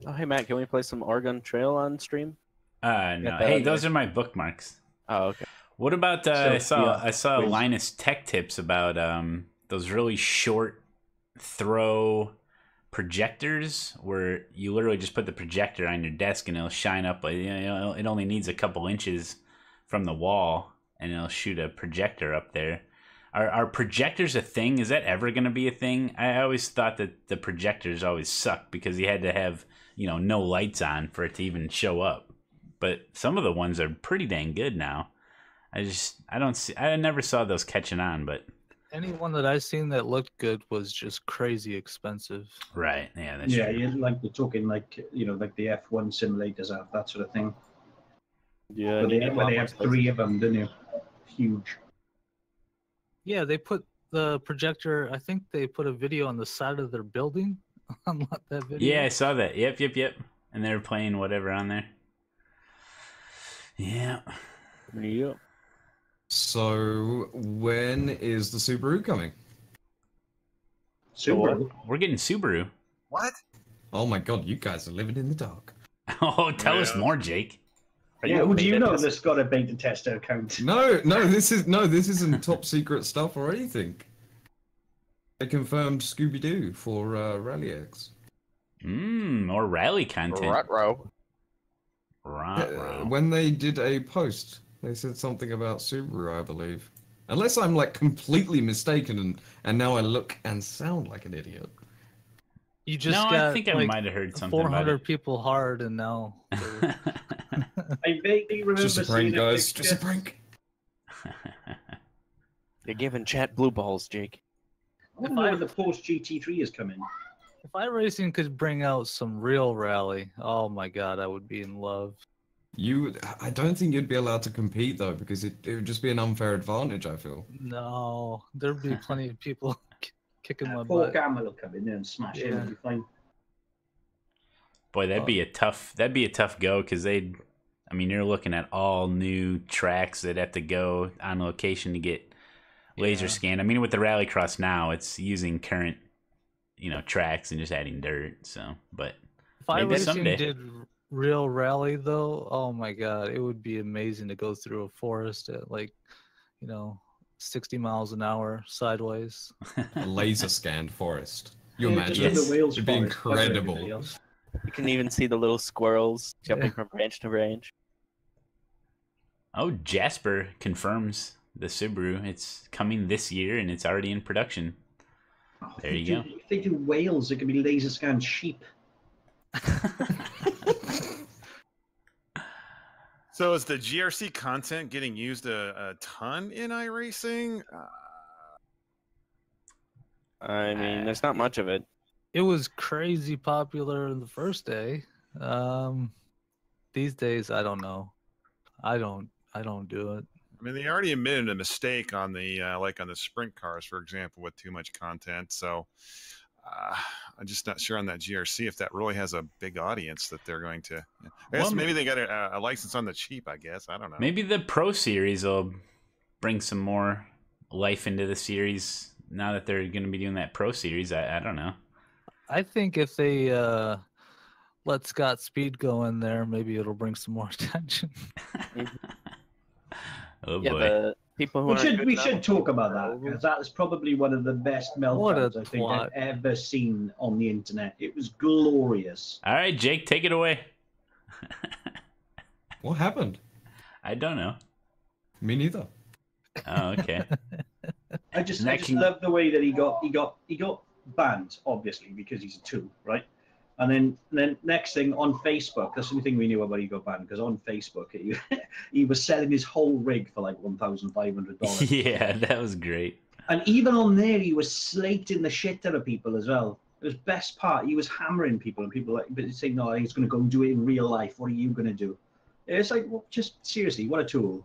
Oh, hey Matt, can we play some Oregon Trail on stream? No. Hey, those are my bookmarks. Oh, okay. What about I saw Linus Tech Tips about those really short throw projectors where you literally just put the projector on your desk and it'll shine up. It only needs a couple inches from the wall and it'll shoot a projector up there. Are projectors a thing? Is that ever going to be a thing? I always thought that the projectors always sucked because you had to have no lights on for it to even show up. But some of the ones are pretty dang good now. I never saw those catching on, but any one that I've seen that looked good was just crazy expensive. Right. Yeah. That's true. You're talking like like the F1 simulators have that sort of thing. Yeah. Where they have 3 of them, don't you? Huge. Yeah, they put the projector. I think they put a video on the side of their building on that video. Yeah, I saw that. Yep. And they were playing whatever on there. Yeah. Yep. So when is the Subaru coming? Subaru? We're getting Subaru. What? Oh my god, you guys are living in the dark. Oh, tell us more, Jake. Who do you know that's got a beta tester account? No, this isn't top secret stuff or anything. They confirmed Scooby-Doo for Rally X. More rally content. Ruh-roh. When they did a post, they said something about Subaru, I believe. Unless I'm like completely mistaken and now I look and sound like an idiot. You just I think I might have heard something 400 about it. people hard and now. I vaguely remember Just a prank, guys. Just a prank. You're giving chat blue balls, Jake. I want to know when the post GT3 is coming. If iRacing could bring out some real rally, oh my god, I would be in love. I don't think you'd be allowed to compete though, because it would just be an unfair advantage, I feel. No, there'd be plenty of people kicking my Paul butt. Gamble will come in there and smash him. It'll be fine. Boy, that'd be a tough go, because I mean, you're looking at all new tracks that have to go on location to get laser scanned. I mean, with the Rallycross now, it's using current, tracks and just adding dirt. So, but If maybe iRacing someday. did real rally though, oh my god, it would be amazing to go through a forest at 60 miles an hour sideways. A laser scanned forest. You Yeah, imagine? just in the Wales It'd be forest, cover everybody incredible. else. You can even see the little squirrels jumping from branch to branch. Oh, Jasper confirms the Subaru. It's coming this year, and it's already in production. There you go. If they do Wales, it could be laser scanned sheep. So is the GRC content getting used a ton in iRacing? I mean, there's not much of it. It was crazy popular the first day. These days, I don't know. I don't do it. I mean, they already admitted a mistake on the on the sprint cars, for example, with too much content. So I'm just not sure on that GRC if that really has a big audience that they're going to. I guess maybe they got a license on the cheap. I guess I don't know. Maybe the Pro Series will bring some more life into the series now that they're going to be doing that Pro Series. I don't know. I think if they let Scott Speed go in there, maybe it'll bring some more attention. Oh Yeah, boy. the people who We should talk about that, because that is probably one of the best meltdowns I think twat. I've ever seen on the internet. It was glorious. All right, Jake, take it away. What happened? I don't know. Me neither. Oh, okay. I just love the way that he got banned, obviously, because he's a tool, right? And then next thing on Facebook, that's the only thing we knew about he got banned, because on Facebook he was selling his whole rig for like $1,500. Yeah, that was great. And even on there, he was slating the shit out of people as well. It was best part. He was hammering people, and people but saying, "No, he's going to go and do it in real life. What are you going to do?" It's like, well, just seriously, what a tool.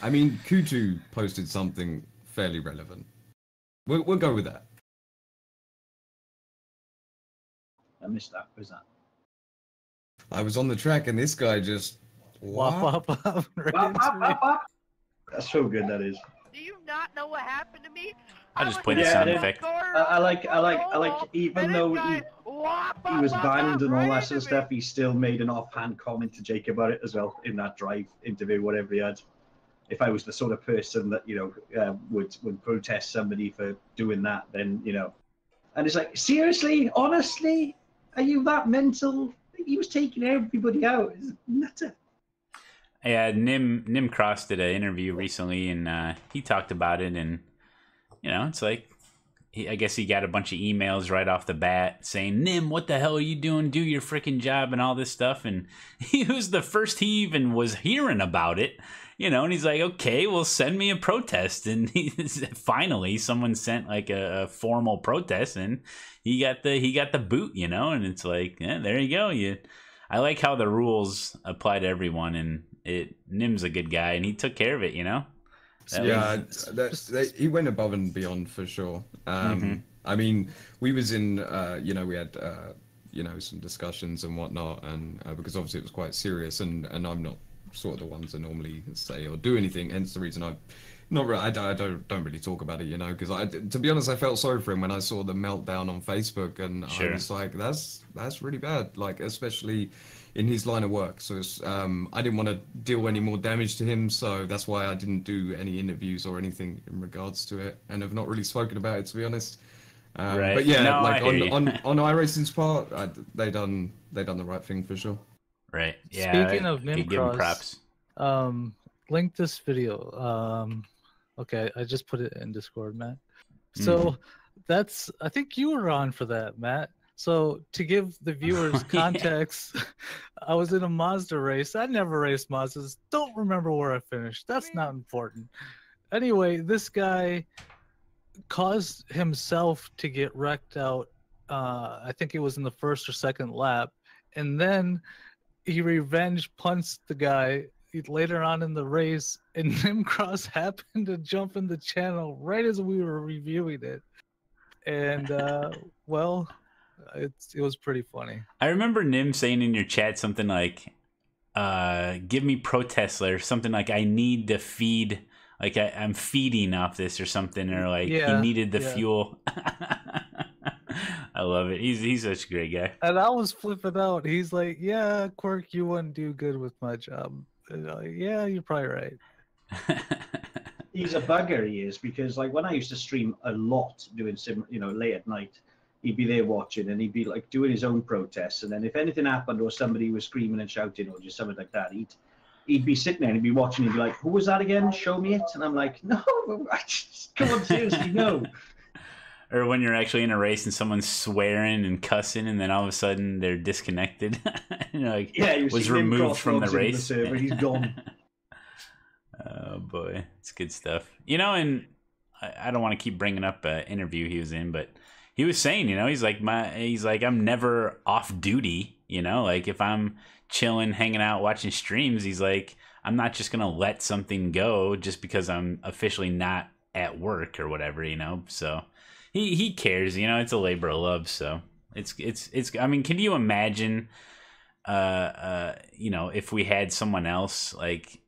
I mean, Kutu posted something fairly relevant. We'll go with that. I missed that. Where's that? I was on the track and this guy just Wop, wop, wop, right into me. That's so good. That is. Do you not know what happened to me? I'll just play the sound effect. I like. Even though he was banned and all that sort of stuff, he still made an offhand comment to Jake about it as well in that drive interview, whatever he had. If I was the sort of person that would protest somebody for doing that, then and it's like, seriously, honestly, are you that mental? He was taking everybody out. It's nutter. Yeah, Nim Cross did an interview recently, and he talked about it, and it's like, I guess he got a bunch of emails right off the bat saying, "Nim, what the hell are you doing? Do your freaking job," and all this stuff, and he was the first he even was hearing about it, and he's like, "Okay, well, send me a protest," and finally someone sent like a formal protest, and he got the boot, and it's like, yeah, there you go. I like how the rules apply to everyone, and Nim's a good guy, and he took care of it, he went above and beyond for sure. I mean, we was in, we had, some discussions and whatnot, and because obviously it was quite serious, and I'm not sort of the ones that normally say or do anything. Hence the reason I don't really talk about it, because to be honest, I felt sorry for him when I saw the meltdown on Facebook, and Sure. I was like, that's really bad, like especially in his line of work. So I didn't want to deal any more damage to him, so that's why I didn't do any interviews or anything in regards to it, and have not really spoken about it, to be honest. Right. But yeah, No, like I hear on you. iRacing's part, they done the right thing for sure. Right. Yeah. Speaking of I could give him Nimcross, props. link this video. Okay, I just put it in Discord, Matt. So that's, I think you were on for that, Matt. So to give the viewers context, I was in a Mazda race. I never raced Mazdas. Don't remember where I finished. That's not important. Anyway, this guy caused himself to get wrecked out. I think it was in the first or second lap, and then he revenge punched the guy later on in the race, and Nimcross happened to jump in the channel right as we were reviewing it, and well, it was pretty funny. I remember Nim saying in your chat something like, "Give me Pro Tesla," or something like, "I need to feed." Like I'm feeding off this or something, or like he needed the fuel. I love it. He's such a great guy. And I was flipping out. He's like, "Yeah, Quirk, you wouldn't do good with my job." And I'm like, yeah, you're probably right. He's a bugger, he is, because like when I used to stream a lot doing late at night, he'd be there watching and he'd be like doing his own protests, and then if anything happened or somebody was screaming and shouting or just something like that, he'd be sitting there and he'd be watching and he'd be like, "Who was that again? Show me it." And I'm like, "No, come on, seriously, no." Or when you're actually in a race and someone's swearing and cussing, and then all of a sudden they're disconnected. Like, yeah, he was removed from the race. The server, he's gone. Oh boy, it's good stuff. And I don't want to keep bringing up an interview he was in, but he was saying, he's like I'm never off duty. Like if I'm chilling, hanging out, watching streams, he's like, I'm not just gonna let something go just because I'm officially not at work or whatever. So. He cares, it's a labor of love, so it's I mean, can you imagine if we had someone else? Like,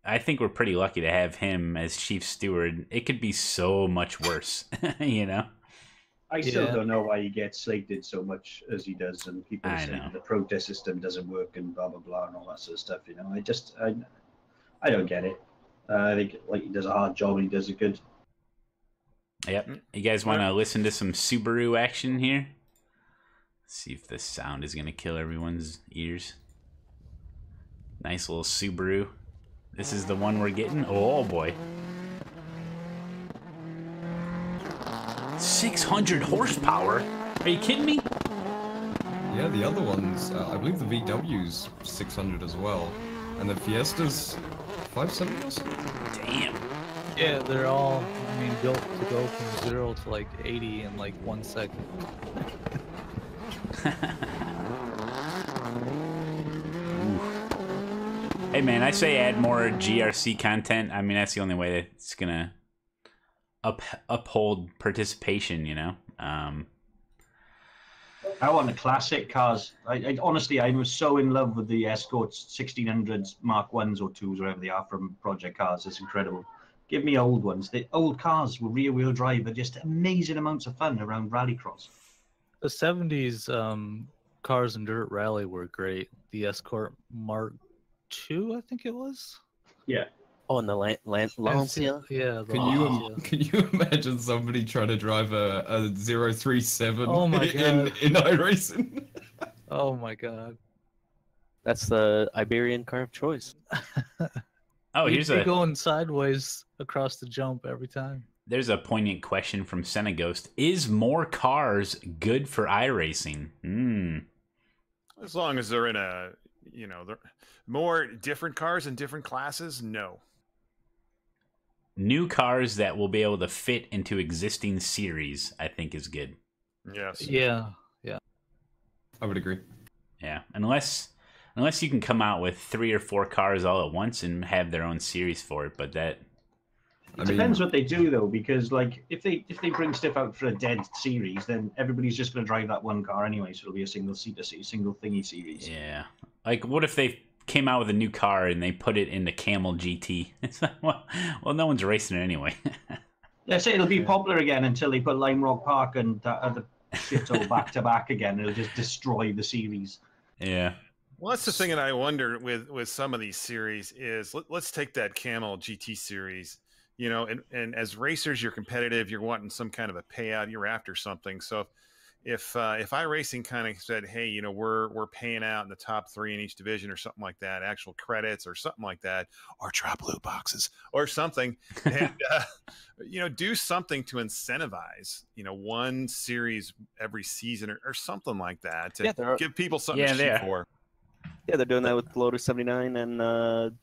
I think we're pretty lucky to have him as chief steward. It could be so much worse. I still don't know why he gets slated so much as he does, and people are saying the protest system doesn't work and blah blah blah and all that sort of stuff. I don't get it. I think like he does a hard job and he does it good. Yep. You guys want to listen to some Subaru action here? Let's see if this sound is going to kill everyone's ears. Nice little Subaru. This is the one we're getting. Oh, boy. 600 horsepower? Are you kidding me? Yeah, the other ones, I believe the VW's 600 as well. And the Fiesta's 570 or something? Damn. Yeah, they're all, built to go from 0 to like 80 in like 1 second. Hey man, I say add more GRC content. I mean, that's the only way that it's gonna uphold participation. I want the classic cars. I honestly, I was so in love with the Escorts 1600s Mark 1s or 2s, whatever they are, from Project Cars. It's incredible. Give me old ones. The old cars with rear-wheel drive are just amazing amounts of fun around rallycross. The 70s cars and dirt rally were great. The Escort Mark II, I think it was. Yeah. Oh, and the Lancia. Yeah. Can you imagine somebody trying to drive a 037 oh my God. in iRacing? Oh my God. That's the Iberian car of choice. Oh, here's a going sideways across the jump every time. There's a poignant question from Seneghost. Is more cars good for iRacing? As long as they're in more different cars in different classes, no. New cars that will be able to fit into existing series, I think, is good. Yes. Yeah. I would agree. Yeah, unless you can come out with 3 or 4 cars all at once and have their own series for it, but that... It depends what they do, though, because like if they bring stuff out for a dead series, then everybody's just going to drive that one car anyway, so it'll be a single thingy series. Yeah. Like, what if they came out with a new car and they put it in the Camel GT? It's like, well, no one's racing it anyway. Yeah, say it'll be popular again until they put Lime Rock Park and other shit all back to back again. It'll just destroy the series. Yeah. Well, that's the thing that I wonder with some of these series is let's take that Camel GT series, and as racers, you're competitive, you're wanting some kind of a payout, you're after something. So if iRacing kind of said, hey, we're paying out in the top 3 in each division or something like that, actual credits or something like that, or drop loot boxes or something, and do something to incentivize, one series every season or something like that to give people something to shoot for. Yeah, they're doing that with Lotus 79 and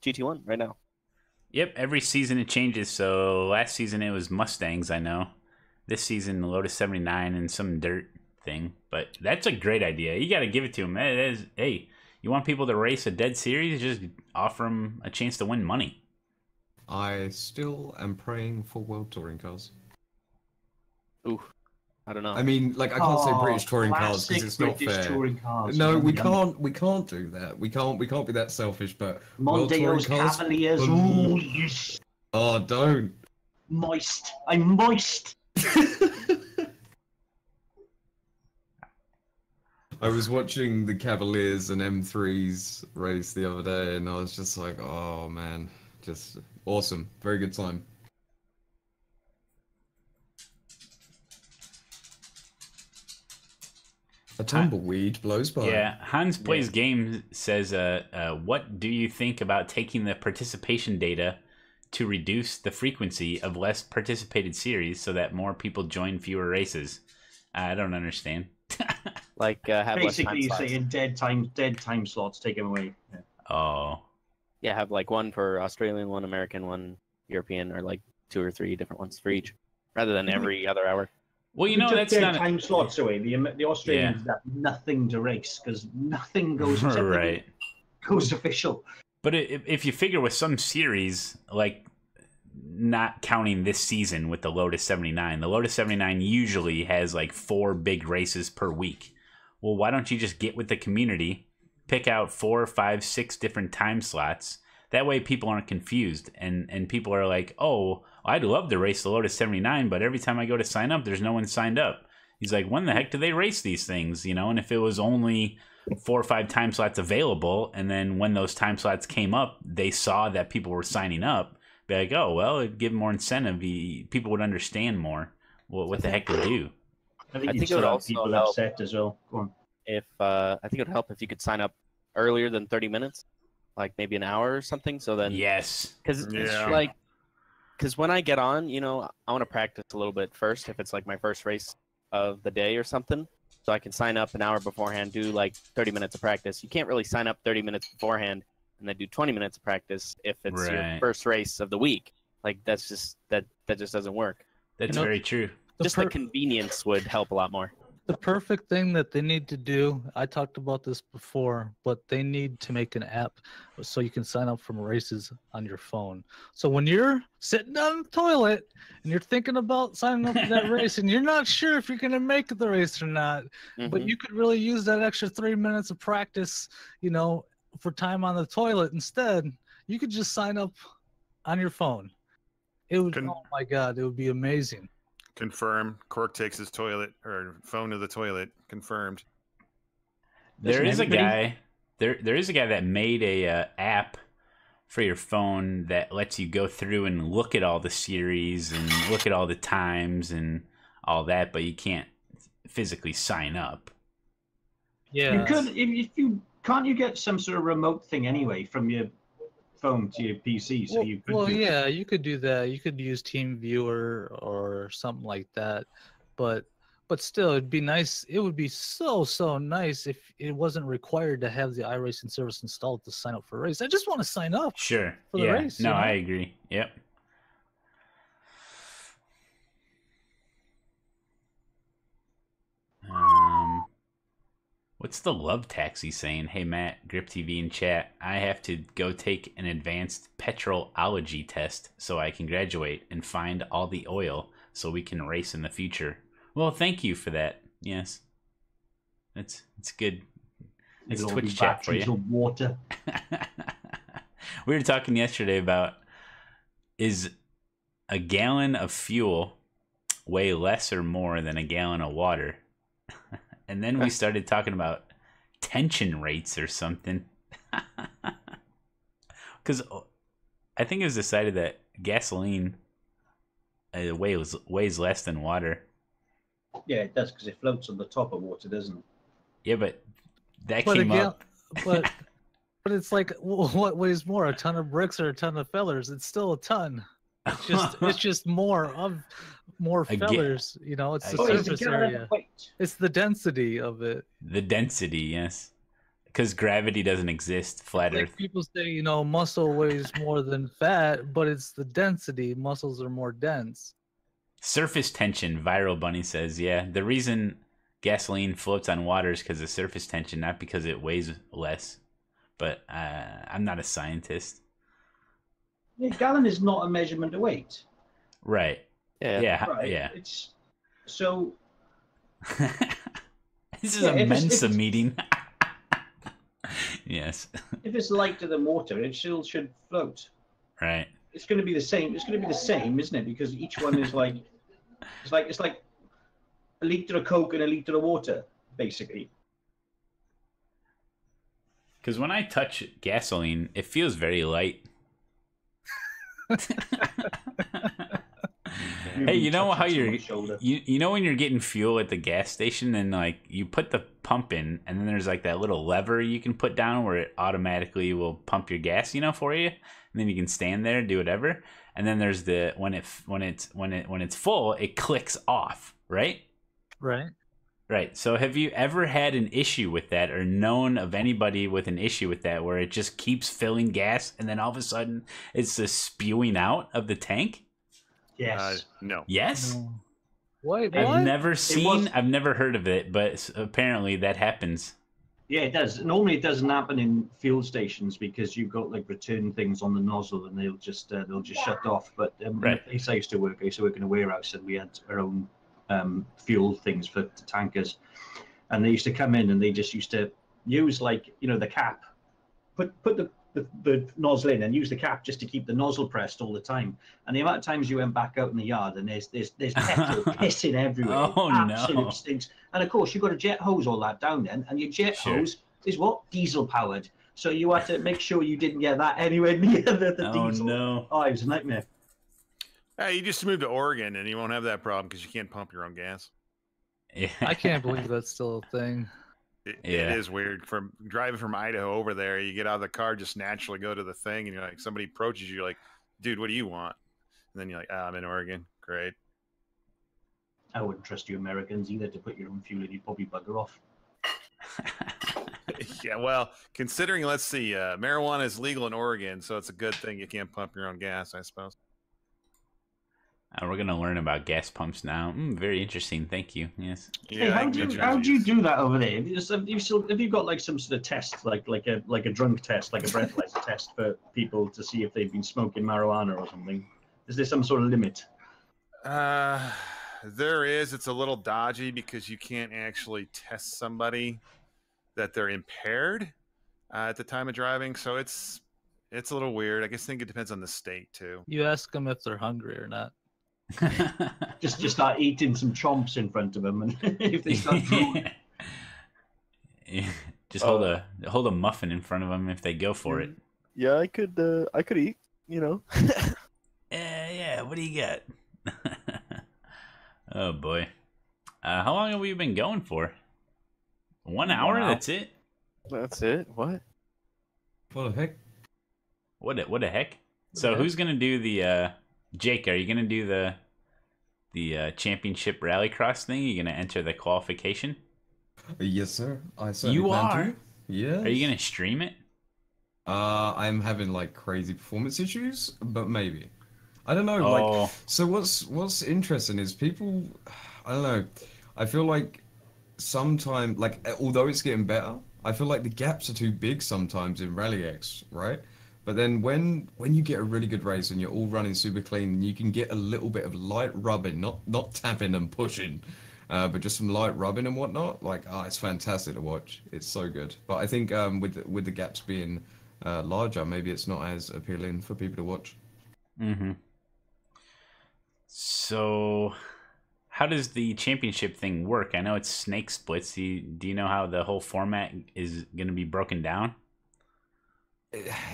GT1 right now. Yep, every season it changes. So last season it was Mustangs, I know. this season, the Lotus 79 and some dirt thing. But that's a great idea. You got to give it to them. Hey, you want people to race a dead series? Just offer them a chance to win money. I still am praying for World Touring Cars. Ooh, I don't know. I mean, like, I can't say British touring cars because it's not British fair. touring cars. No, we can't do that. We can't be that selfish. But Mondeo's Cavaliers. Oh, yes. Oh, don't. Moist. I'm moist. I was watching the Cavaliers and M3s race the other day, and I was just like, oh man, just awesome. Very good time. A tumbleweed blows by. Yeah, Hans Plays Games says, what do you think about taking the participation data to reduce the frequency of less participated series so that more people join fewer races? I don't understand. Like have basically less time saying dead time slots, take them away. Yeah. Oh. Yeah, have like one for Australian, one American, one European, or like 2 or 3 different ones for each, rather than every other hour. Well, you know, that's not time slots away. The Australians have nothing to race because nothing goes right. Goes official. But if you figure with some series, like not counting this season with the Lotus 79, the Lotus 79 usually has like 4 big races per week. Well, why don't you just get with the community, pick out 4, 5, 6 different time slots? That way people aren't confused and people are like, oh, I'd love to race the Lotus 79, but every time I go to sign up, there's no one signed up. He's like, when the heck do they race these things? You know, and if it was only 4 or 5 time slots available, and then when those time slots came up, they saw that people were signing up, be like, oh, well, it'd give more incentive. People would understand more what the heck to do. I think it would also people help upset as well. Go on. If I think it would help if you could sign up earlier than 30 minutes, like maybe an hour or something. So then, yes, because when I get on, you know, I want to practice a little bit first. If it's like my first race of the day or something, so I can sign up an hour beforehand, do like 30 minutes of practice. You can't really sign up 30 minutes beforehand and then do 20 minutes of practice if it's your first race of the week. Like that's just that just doesn't work. That's very true. Just the convenience would help a lot more. The perfect thing that they need to do, I talked about this before, but they need to make an app so you can sign up for races on your phone. So when you're sitting on the toilet and you're thinking about signing up for that race and you're not sure if you're going to make the race or not, but you could really use that extra 3 minutes of practice, you know, for time on the toilet instead, you could just sign up on your phone. It would, oh my God, it would be amazing. Confirm. Cork takes his toilet or phone to the toilet. Confirmed. There is a guy that made a app for your phone that lets you go through and look at all the series and look at all the times and all that, but you can't physically sign up. Yeah. You could if you can't you get some sort of remote thing anyway from your phone to your PC, so you could yeah, you could do that. You could use TeamViewer or something like that, but still, it'd be nice. It would be so nice if it wasn't required to have the iRacing service installed to sign up for a race. I just want to sign up. Sure. For the race. No, I agree. Yep. What's the love taxi saying? Hey, Matt, GripTV in chat. I have to go take an advanced petrolology test so I can graduate and find all the oil so we can race in the future. Well, thank you for that. Yes. It's good. It's Twitch chat for you. Water. We were talking yesterday about, is a gallon of fuel weigh less or more than a gallon of water? And then we started talking about tension rates or something. Because I think it was decided that gasoline weighs less than water. Yeah, it does, because it floats on the top of water, doesn't it? Yeah, but that came up. But it's like, what weighs more, a ton of bricks or a ton of fellers? It's still a ton. It's just more fellers, you know. It's the surface area. It's the density of it. The density, yes, because gravity doesn't exist. Flat Earth. People say, you know, muscle weighs more than fat, but it's the density. Muscles are more dense. Surface tension, Viral Bunny says, yeah, the reason gasoline floats on water is because of surface tension, not because it weighs less. But I'm not a scientist. Yeah, gallon is not a measurement of weight. Right. Yeah. Yeah. Right. Yeah. It's so. This is Yeah, a if Mensa it's- meeting. Yes. If it's lighter than water, it still should float. Right. It's going to be the same. It's going to be the same, isn't it? Because each one is like, it's like a liter of Coke and a liter of water, basically. Because when I touch gasoline, it feels very light. Hey, you know how you know when you're getting fuel at the gas station and like you put the pump in and then there's like that little lever you can put down where it automatically will pump your gas, for you, and then you can stand there, do whatever, and then there's the when it's full, it clicks off, right? Right. So have you ever had an issue with that or known of anybody with an issue with that where it just keeps filling gas and then all of a sudden it's just spewing out of the tank? Yes. No. Yes. No. Wait, I've what? I've never heard of it, but apparently that happens. Yeah, it does. Normally, it doesn't happen in fuel stations because you've got like return things on the nozzle, and they'll just shut off. But in the place I used to work in a warehouse, and we had our own fuel things for tankers, and they used to come in and they just used to use the cap, put the nozzle in and use the cap just to keep the nozzle pressed all the time. And the amount of times you went back out in the yard and there's petrol pissing everywhere. Oh, Absolute no. stinks. And of course you've got to jet hose all that down then, and your jet hose is what? Diesel powered. So you had to make sure you didn't get that anywhere near the diesel. No. Oh, it was a nightmare. Hey, you just moved to Oregon and you won't have that problem because you can't pump your own gas. Yeah. I can't believe that's still a thing. It Yeah. is weird. From driving from Idaho over there, you get out of the car, just naturally go to the thing, and you're like, somebody approaches you, you're like, dude, what do you want? And then you're like, I'm in Oregon. Great. I wouldn't trust you Americans either to put your own fuel in. You'd probably bugger off. Yeah, well, considering, let's see, marijuana is legal in Oregon, so it's a good thing you can't pump your own gas, I suppose. We're gonna learn about gas pumps now. Very interesting. Thank you. Yes. Hey, Yeah, how do you do that over there? Have you got like some sort of test, like a drunk test, like a breathalyzer test for people to see if they've been smoking marijuana or something? Is there some sort of limit? There is. It's a little dodgy because you can't actually test somebody that they're impaired at the time of driving, so it's a little weird. I think it depends on the state too. You ask them if they're hungry or not. Just start eating some chomps in front of them, and if they start drooling. Yeah. Just hold a muffin in front of them if they go for it. Yeah, I could eat, Yeah, what do you got? Oh boy. How long have we been going for? 1 hour? That's it? That's it? What? What the heck? What the heck? So who's gonna do the Jake, are you gonna do the championship rallycross thing? Are you gonna enter the qualification? Yes, sir. I certainly You plan are? to. Yeah. Are you gonna stream it? I'm having like crazy performance issues, but maybe. I don't know. Oh. Like, so what's interesting is people. I don't know. I feel like sometimes, like, although it's getting better, I feel like the gaps are too big sometimes in Rally X, right? But then when you get a really good race and you're all running super clean, you can get a little bit of light rubbing, not tapping and pushing, but just some light rubbing and whatnot. Like, it's fantastic to watch. It's so good. But I think with the gaps being larger, maybe it's not as appealing for people to watch. Mm-hmm. So, how does the championship thing work? I know it's snake splits. Do you know how the whole format is going to be broken down?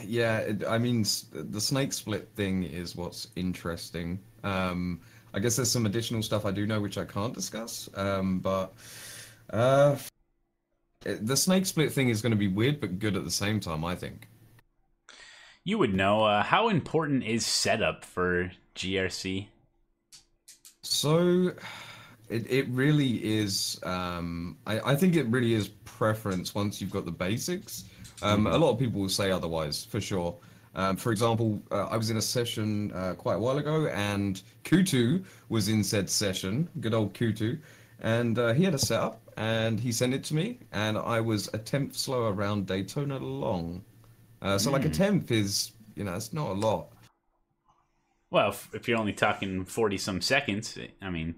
Yeah, I mean, the snake split thing is what's interesting. I guess there's some additional stuff I do know which I can't discuss. But the snake split thing is going to be weird but good at the same time, I think. You would know. How important is setup for GRC? So, it really is. I think it really is preference once you've got the basics. A lot of people will say otherwise, for sure. For example, I was in a session quite a while ago, and Kutu was in said session, good old Kutu, and he had a setup, and he sent it to me, and I was a tenth slower around Daytona long. So like a tenth is, it's not a lot. Well, if you're only talking 40-some seconds, I mean...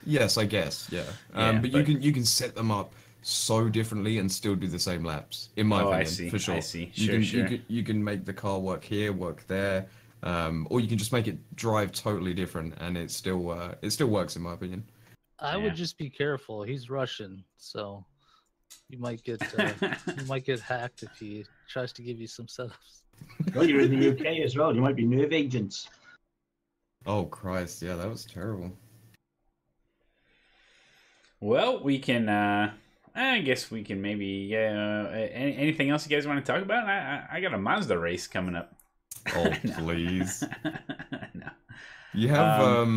Yes, I guess, yeah. But you can set them up so differently and still do the same laps, in my opinion, I see. for sure. I see. You can make the car work here, work there, or you can just make it drive totally different, and it still works, in my opinion. I would just be careful. He's Russian, so you might get hacked if he tries to give you some setups. Well, you're in the UK as well. You might be nerve agents. Oh Christ, yeah, that was terrible. Well, we can. I guess we can maybe. Anything else you guys want to talk about? I got a Mazda race coming up. Oh please. No. You have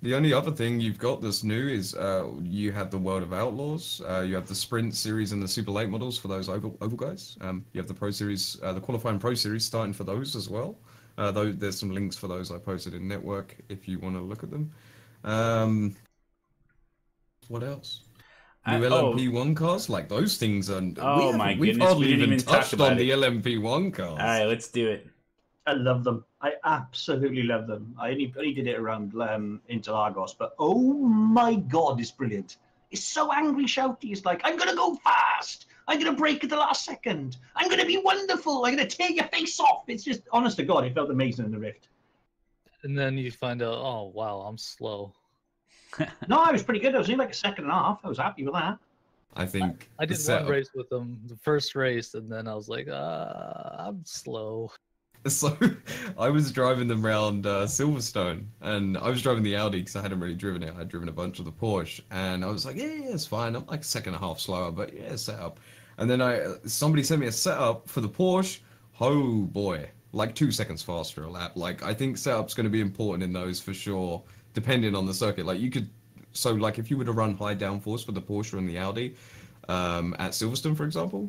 the only other thing you've got that's new is you have the World of Outlaws. You have the Sprint Series and the Super Late models for those oval guys. You have the Pro Series, the qualifying Pro Series starting for those as well. Though there's some links for those I posted in Network if you want to look at them. What else? New LMP1 cars, like those things are. Oh my goodness, we've hardly we didn't even touched talk about on it. the LMP1 cars. All right, let's do it. I love them. I absolutely love them. I only did it around Interlagos, but oh my god, it's brilliant. It's so angry, shouty. It's like, I'm going to go fast. I'm going to brake at the last second. I'm going to be wonderful. I'm going to tear your face off. It's just, honest to God, it felt amazing in the Rift. And then you find out, oh, wow, I'm slow. No, I was pretty good. I was only like a second and a half. I was happy with that. I think I did one race with them, the first race, and then I was like, I'm slow. So I was driving them around Silverstone, and I was driving the Audi because I hadn't really driven it. I'd driven a bunch of the Porsche, and I was like, yeah, it's fine. I'm like a second and a half slower, but yeah, setup. And then somebody sent me a setup for the Porsche. Oh boy, like 2 seconds faster a lap. Like I think setup's going to be important in those for sure, depending on the circuit. Like you could, so like if you were to run high downforce for the Porsche and the Audi at Silverstone, for example,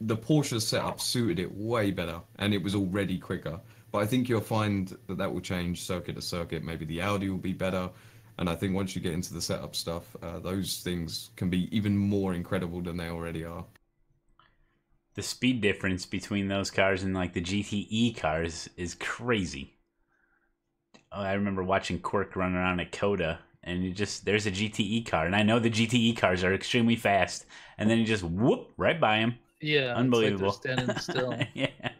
the Porsche setup suited it way better, and it was already quicker. But I think you'll find that will change circuit to circuit. Maybe the Audi will be better, and I think once you get into the setup stuff, those things can be even more incredible than they already are. The speed difference between those cars and like the GTE cars is crazy. I remember watching Quirk run around at Coda, and there's a GTE car, and I know the GTE cars are extremely fast, and then you just whoop right by him. Yeah, unbelievable. It's like they're standing still. Yeah,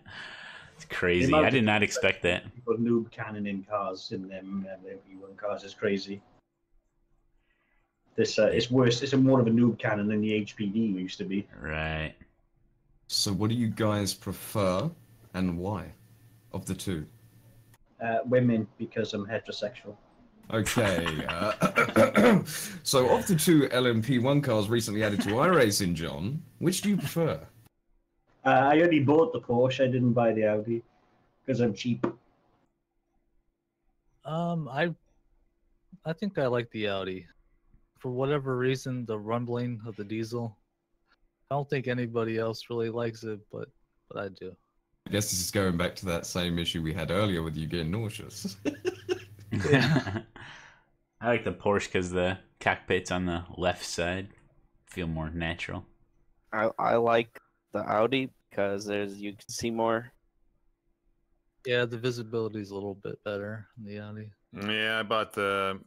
it's crazy. I did not expect that. People noob cannoning cars in them LMP1 cars is crazy. This it's worse. It's more of a noob cannon than the HPD used to be. Right. So, what do you guys prefer, and why, of the two? Women, because I'm heterosexual. Okay. So, of the two LMP1 cars recently added to iRacing, John, which do you prefer? I only bought the Porsche. I didn't buy the Audi because I'm cheap. I think I like the Audi. For whatever reason, the rumbling of the diesel. I don't think anybody else really likes it, but I do. I guess this is going back to that same issue we had earlier with you getting nauseous. I like the Porsche because the cockpit's on the left side. Feel more natural. I like the Audi because you can see more. Yeah, the visibility is a little bit better in the Audi. Yeah, I bought the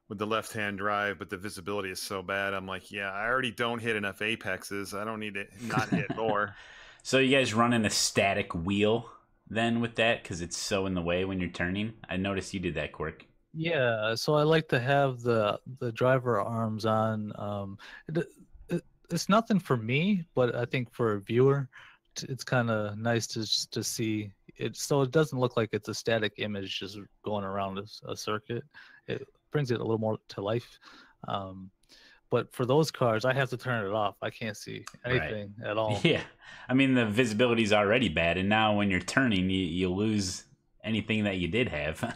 with the left-hand drive, but the visibility is so bad. I'm like, yeah, I already don't hit enough apexes. I don't need to not hit more. So you guys running a static wheel then with that because it's so in the way when you're turning? I noticed you did that, Quirk. Yeah, so I like to have the driver arms on. It's nothing for me, but I think for a viewer, it's kind of nice to see it. So it doesn't look like it's a static image just going around a circuit. It brings it a little more to life. But for those cars, I have to turn it off. I can't see anything at all. Yeah, I mean the visibility is already bad, and now when you're turning, you lose anything that you did have.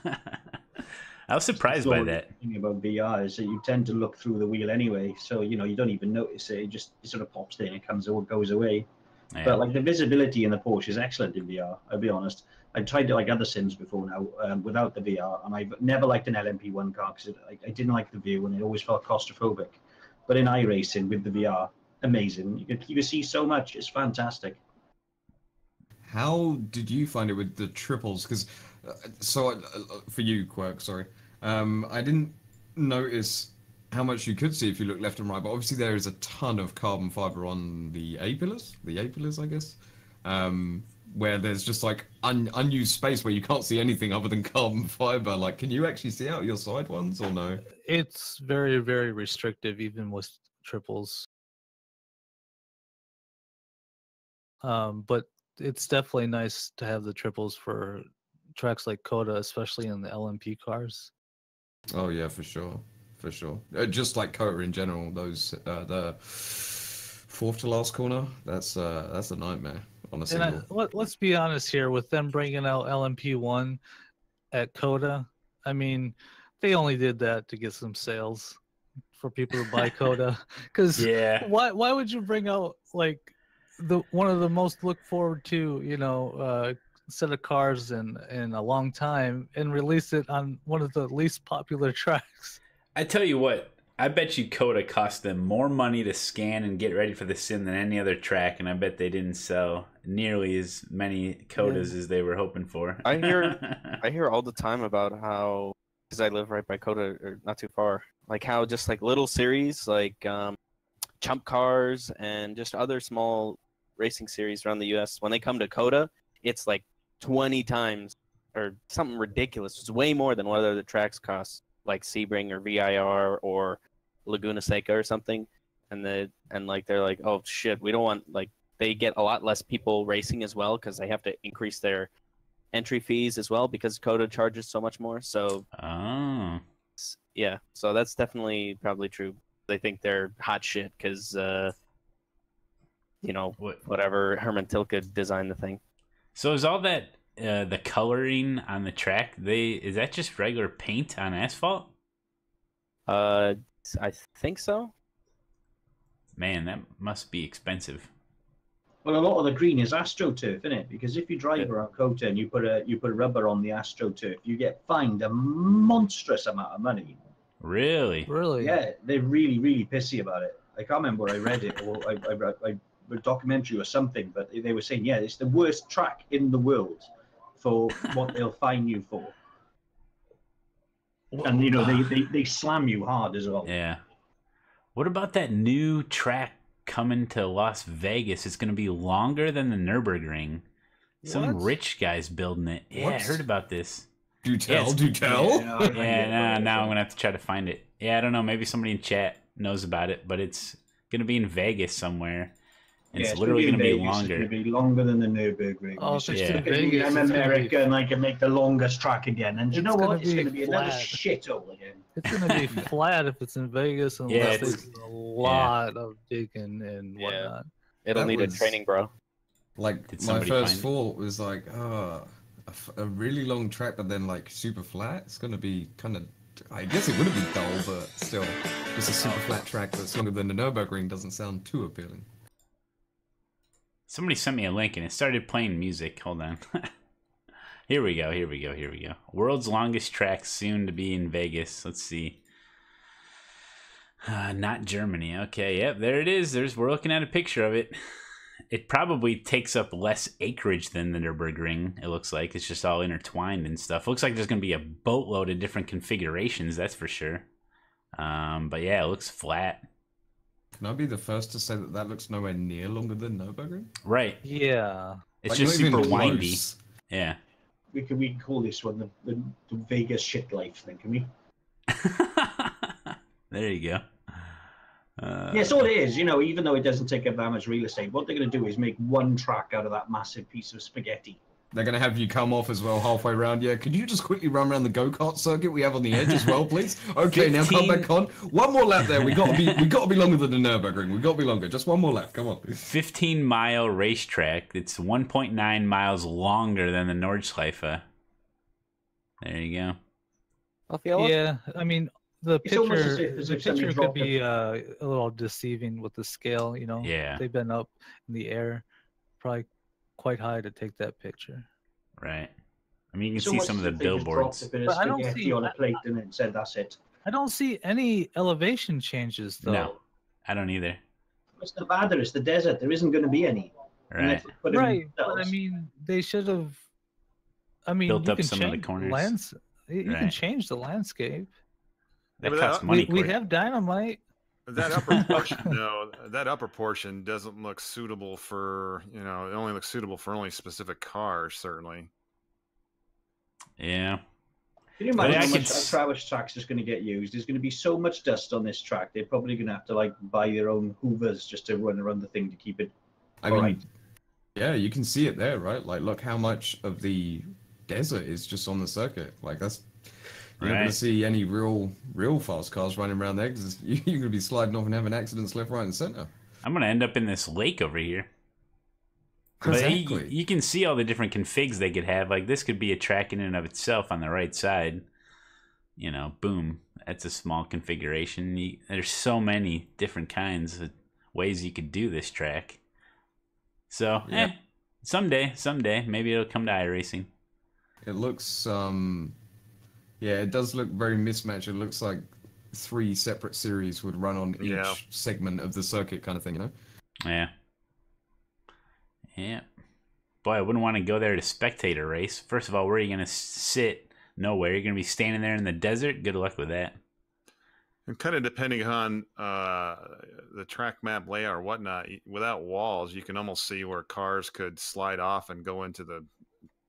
I was surprised by that. The thing about VR is that you tend to look through the wheel anyway, so you don't even notice it. It sort of pops in, it goes away. Yeah. But like the visibility in the Porsche is excellent in VR. I'll be honest. I've tried it like other sims before now without the VR, and I've never liked an LMP1 car because I didn't like the view and it always felt claustrophobic. But in iRacing with the VR, amazing. You can see so much. It's fantastic. How did you find it with the triples? Because, for you, Quirk, sorry, I didn't notice how much you could see if you look left and right, but obviously there is a ton of carbon fiber on the A-pillars, I guess, where there's just like unused space where you can't see anything other than carbon fiber. Like, can you actually see out your side ones or no? It's very, very restrictive, even with triples. But it's definitely nice to have the triples for tracks like Coda, especially in the LMP cars. Oh yeah, for sure. For sure. Just like Coda in general, those the fourth to last corner, that's a nightmare on a single. Let's be honest here, with them bringing out LMP1 at Coda, I mean, they only did that to get some sales for people to buy Coda. Because why would you bring out like one of the most looked forward to set of cars in a long time and release it on one of the least popular tracks? I tell you what, I bet you Coda cost them more money to scan and get ready for the sim than any other track, and I bet they didn't sell nearly as many Codas as they were hoping for. I hear all the time about how, because I live right by Coda, or not too far, like how just like little series like Chump Cars and just other small racing series around the U.S., when they come to Coda, it's like 20 times or something ridiculous. It's way more than what other tracks cost, like Sebring or VIR or Laguna Seca or something. And they're like, oh shit, we don't want, like, they get a lot less people racing as well because they have to increase their entry fees as well because Coda charges so much more. So yeah, so that's definitely probably true. They think they're hot shit because whatever Herman Tilke designed the thing. So is all that the coloring on the track, is that just regular paint on asphalt? I think so. Man, that must be expensive. Well, a lot of the green is AstroTurf, isn't it? Because if you drive around Kota and you put rubber on the AstroTurf, you get fined a monstrous amount of money. Really? Really? Yeah, they're really, really pissy about it. I can't remember where I read it or I read a documentary or something, but they were saying, yeah, it's the worst track in the world for what they'll fine you for. And they slam you hard as well. Yeah. What about that new track coming to Las Vegas? It's going to be longer than the Nürburgring. Some rich guy's building it. Yeah, I heard about this. Do tell. Yeah, now I'm going to have to try to find it. Yeah, I don't know. Maybe somebody in chat knows about it, but it's going to be in Vegas somewhere. And it's literally going to be longer. It's going to be longer than the Nürburgring. Oh, if it's in Vegas, I'm American, and I can make the longest track again. And you know what? It's going to be another flat. shithole again. It's going to be flat if it's in Vegas, unless there's a lot of digging and whatnot. It'll need a training, bro. Like, my first thought was like, a really long track, but then like super flat. It's going to be kind of, I guess it wouldn't be dull, but still, just a super flat track that's longer than the Nürburgring doesn't sound too appealing. Somebody sent me a link and it started playing music. Hold on. Here we go. World's longest track soon to be in Vegas. Let's see. Not Germany. Okay, yep, there it is. We're looking at a picture of it. It probably takes up less acreage than the Nürburgring, it looks like. It's just all intertwined and stuff. Looks like there's going to be a boatload of different configurations, that's for sure. But yeah, it looks flat. Can I be the first to say that looks nowhere near longer than Nürburgring? Right. Yeah. It's like, just super windy. Close. Yeah. We can call this one the Vegas shit life thing, can we? There you go. Yes, all it is, even though it doesn't take up that much real estate, what they're going to do is make one track out of that massive piece of spaghetti. They're going to have you come off as well halfway around. Yeah, could you just quickly run around the go-kart circuit we have on the edge as well, please? Okay, 15... now come back on. One more lap there. We got to be longer than the Nürburgring. We got to be longer. Just one more lap. Come on. 15-mile racetrack. It's 1.9 miles longer than the Nordschleife. There you go. Yeah, I mean, the picture could be a little deceiving with the scale. Yeah. They've been up in the air. probably quite high to take that picture. Right. I mean, you It's can see almost some of as the if they just dropped billboards. a bit of But I don't spaghetti see- on a plate and then said, "That's it." I don't see any elevation changes though. No, I don't either. It's Nevada. It's the desert. There isn't going to be any. Right. Right, but I mean, they should have. I mean, Built you up can some of the change corners. You can Right. change the landscape. That but costs that- money. We Corey. have dynamite. That upper portion, no, that upper portion doesn't look suitable for, it only looks suitable for only specific cars, certainly. Yeah. Can you But imagine I how could much s- Travis tracks is going to get used? There's going to be so much dust on this track. They're probably going to have to like buy their own hoovers just to run around the thing to keep it. I mean, Alright. yeah, you can see it there, right? Like, look how much of the desert is just on the circuit. Like, that's you're not going Right. to see any real fast cars running around there because you're going to be sliding off and having accidents left, right, and center. I'm gonna end up in this lake over here. But Exactly. you can see all the different configs they could have. Like this could be a track in and of itself on the right side. Boom. That's a small configuration. There's so many different kinds of ways you could do this track. So, Yeah. someday, maybe it'll come to iRacing. It looks, yeah, it does look very mismatched. It looks like 3 separate series would run on each Yeah. segment of the circuit, kind of thing, you know? Yeah. Yeah. Boy, I wouldn't want to go there to spectate a race. First of all, where are you going to sit? Nowhere. You're going to be standing there in the desert? Good luck with that. And kind of depending on the track map layout or whatnot, without walls, you can almost see where cars could slide off and go into the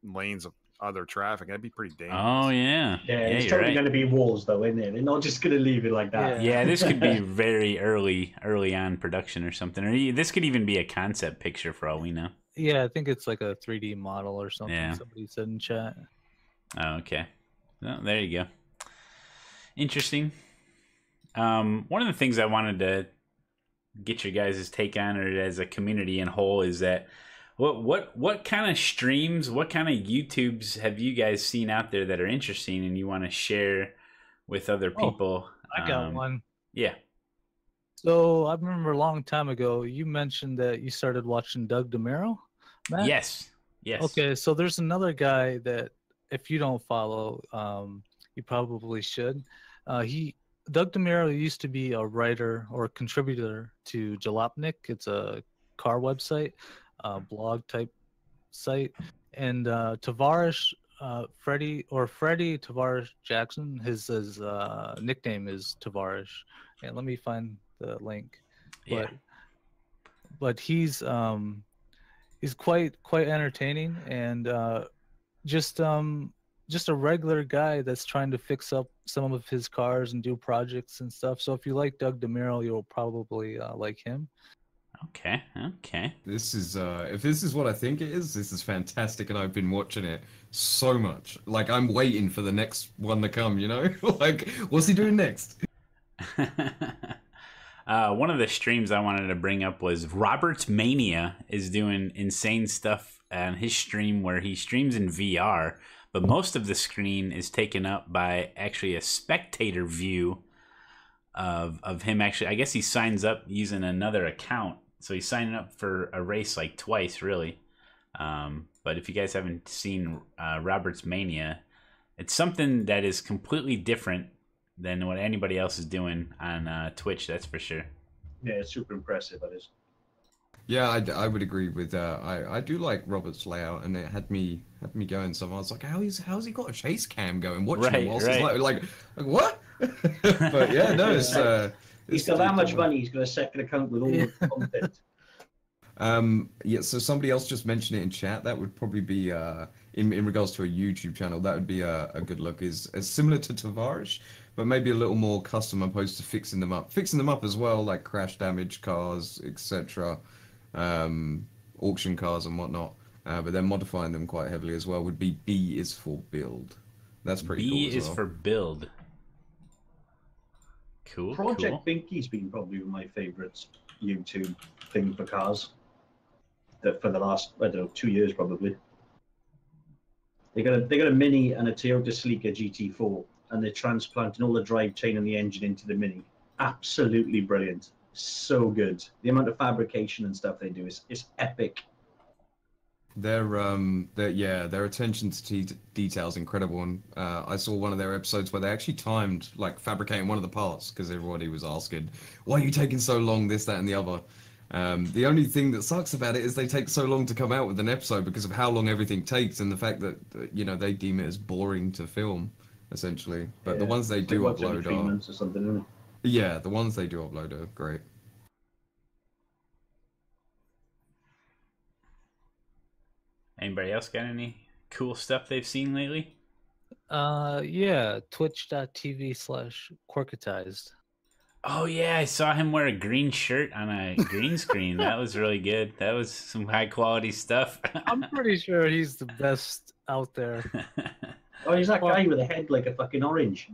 lanes of other traffic. That'd be pretty dangerous. Oh, yeah. Yeah, it's you're totally right. going to be walls though, isn't it? They're not just going to leave it like that. Yeah, this could be very early on production or something. Or this could even be a concept picture for all we know. Yeah, I think it's like a 3D model or something. Yeah. Somebody said in chat. Oh, okay. Well, there you go. Interesting. One of the things I wanted to get your guys' take on, or as a community in whole, is that what kind of streams, what kind of YouTubes have you guys seen out there that are interesting and you want to share with other people? I got one. Yeah. So I remember a long time ago you mentioned that you started watching Doug DeMuro. Matt? Yes. Okay, so there's another guy that if you don't follow, you probably should. Doug DeMuro used to be a writer or contributor to Jalopnik. It's a car website, blog type site, and Tavares, Freddie Tavares Jackson. His nickname is Tavares. And let me find the link. Yeah. But he's quite entertaining and just a regular guy that's trying to fix up some of his cars and do projects and stuff. So if you like Doug DeMuro, you'll probably like him. Okay. This is, if this is what I think it is, this is fantastic, and I've been watching it so much. Like, I'm waiting for the next one to come, you know? Like, what's he doing next? One of the streams I wanted to bring up was Robert's Mania is doing insane stuff on his stream where he streams in VR, but most of the screen is taken up by actually a spectator view of him. Actually, I guess he signs up using another account, so he's signing up for a race like twice, really. But if you guys haven't seen Robert's Mania, it's something that is completely different than what anybody else is doing on Twitch, that's for sure. Yeah, it's super impressive. That is. Yeah, I would agree with that. I do like Robert's layout, and it had me going somewhere. I was like, how's he got a chase cam going? Watching him whilst he's like what? But yeah, no, it's He's got that much money. He's got a second account with all the content. Yeah, so somebody else just mentioned it in chat. That would probably be in regards to a YouTube channel. That would be a good look. Is similar to Tavares, but maybe a little more custom opposed to fixing them up as well, like crash damage cars, etc. Auction cars and whatnot. But then modifying them quite heavily as well would be B is for build. That's pretty cool. B as is well. for build. Cool. Project Binky's been probably my favourite YouTube thing for cars. For the last, I don't know, 2 years probably. They got a Mini and a Toyota Sleeker GT4, and they're transplanting all the drive chain and the engine into the Mini. Absolutely brilliant. So good. The amount of fabrication and stuff they do is epic. Their attention to detail is incredible, and I saw one of their episodes where they actually timed like fabricating one of the parts because everybody was asking, "Why are you taking so long?" This, that, and the other. The only thing that sucks about it is they take so long to come out with an episode because of how long everything takes and the fact that they deem it as boring to film, essentially. But the ones they do upload every 3 months or something, isn't it? Yeah, the ones they do upload are great. Anybody else got any cool stuff they've seen lately? Yeah, twitch.tv/Quirkatized. Oh yeah, I saw him wear a green shirt on a green screen. That was really good. That was some high quality stuff. I'm pretty sure he's the best out there. Oh, he's that guy with a head like a fucking orange.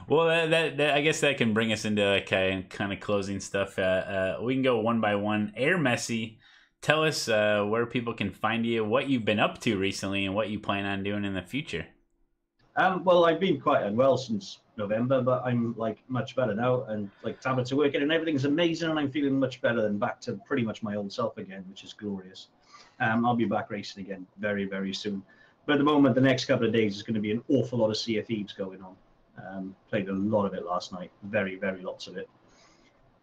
Well, that I guess that can bring us into like kind of closing stuff. We can go one by one. Air Messy, tell us where people can find you, what you've been up to recently, and what you plan on doing in the future. Well, I've been quite unwell since November, but I'm like much better now, and like tablets are working, and everything's amazing, and I'm feeling much better and back to pretty much my old self again, which is glorious. I'll be back racing again very, very soon. But at the moment, the next couple of days is going to be an awful lot of Sea of Thieves going on. Played a lot of it last night, very, very lots of it.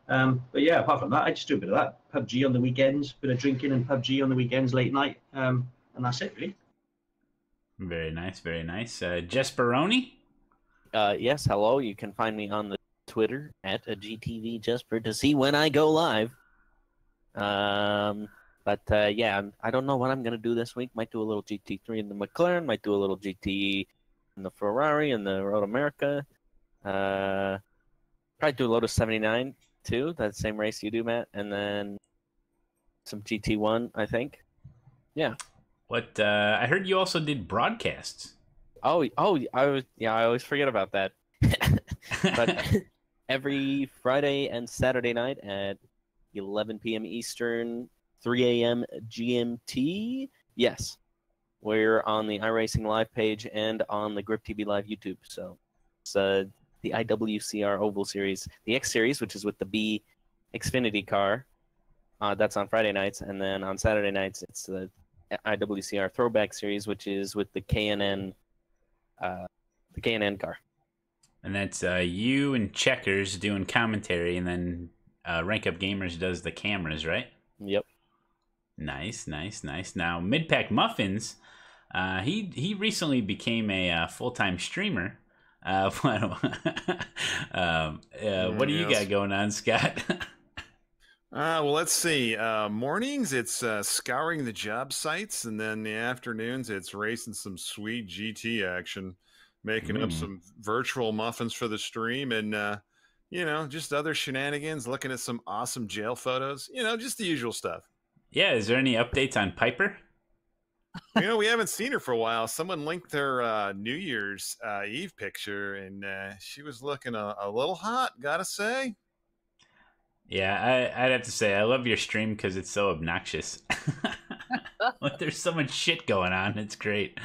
But yeah, apart from that, I just do a bit of that. PUBG on the weekends, bit of drinking and PUBG on the weekends, late night, and that's it really. Very nice, very nice. Jesperoni? Yes, hello. You can find me on the Twitter at a GTV Jesper to see when I go live. But yeah, I don't know what I'm gonna do this week. Might do a little GT3 in the McLaren. Might do a little GT in the Ferrari and the Road America. Probably do a Lotus 79 too. That same race you do, Matt, and then some GT1, I think. Yeah. What I heard you also did broadcasts. I always forget about that. But every Friday and Saturday night at 11 p.m. Eastern, 3 a.m. GMT. Yes, we're on the iRacing Live page and on the GripTV Live YouTube. So it's the IWCR Oval Series, the X Series, which is with the B Xfinity car. That's on Friday nights, and then on Saturday nights it's the IWCR Throwback Series, which is with the K&N car. And that's you and Checkers doing commentary, and then Rank Up Gamers does the cameras, right? Yep. Nice. Now, Midpack Muffins, he recently became a full-time streamer. What do you got going on, Scott? Well, let's see. Mornings, it's scouring the job sites, and then the afternoons, it's racing some sweet GT action, making up some virtual muffins for the stream, and just other shenanigans, looking at some awesome jail photos, just the usual stuff. Yeah, is there any updates on Piper? We haven't seen her for a while. Someone linked her New Year's Eve picture, and she was looking a little hot, gotta say. Yeah, I'd have to say I love your stream because it's so obnoxious. Like, there's so much shit going on. It's great.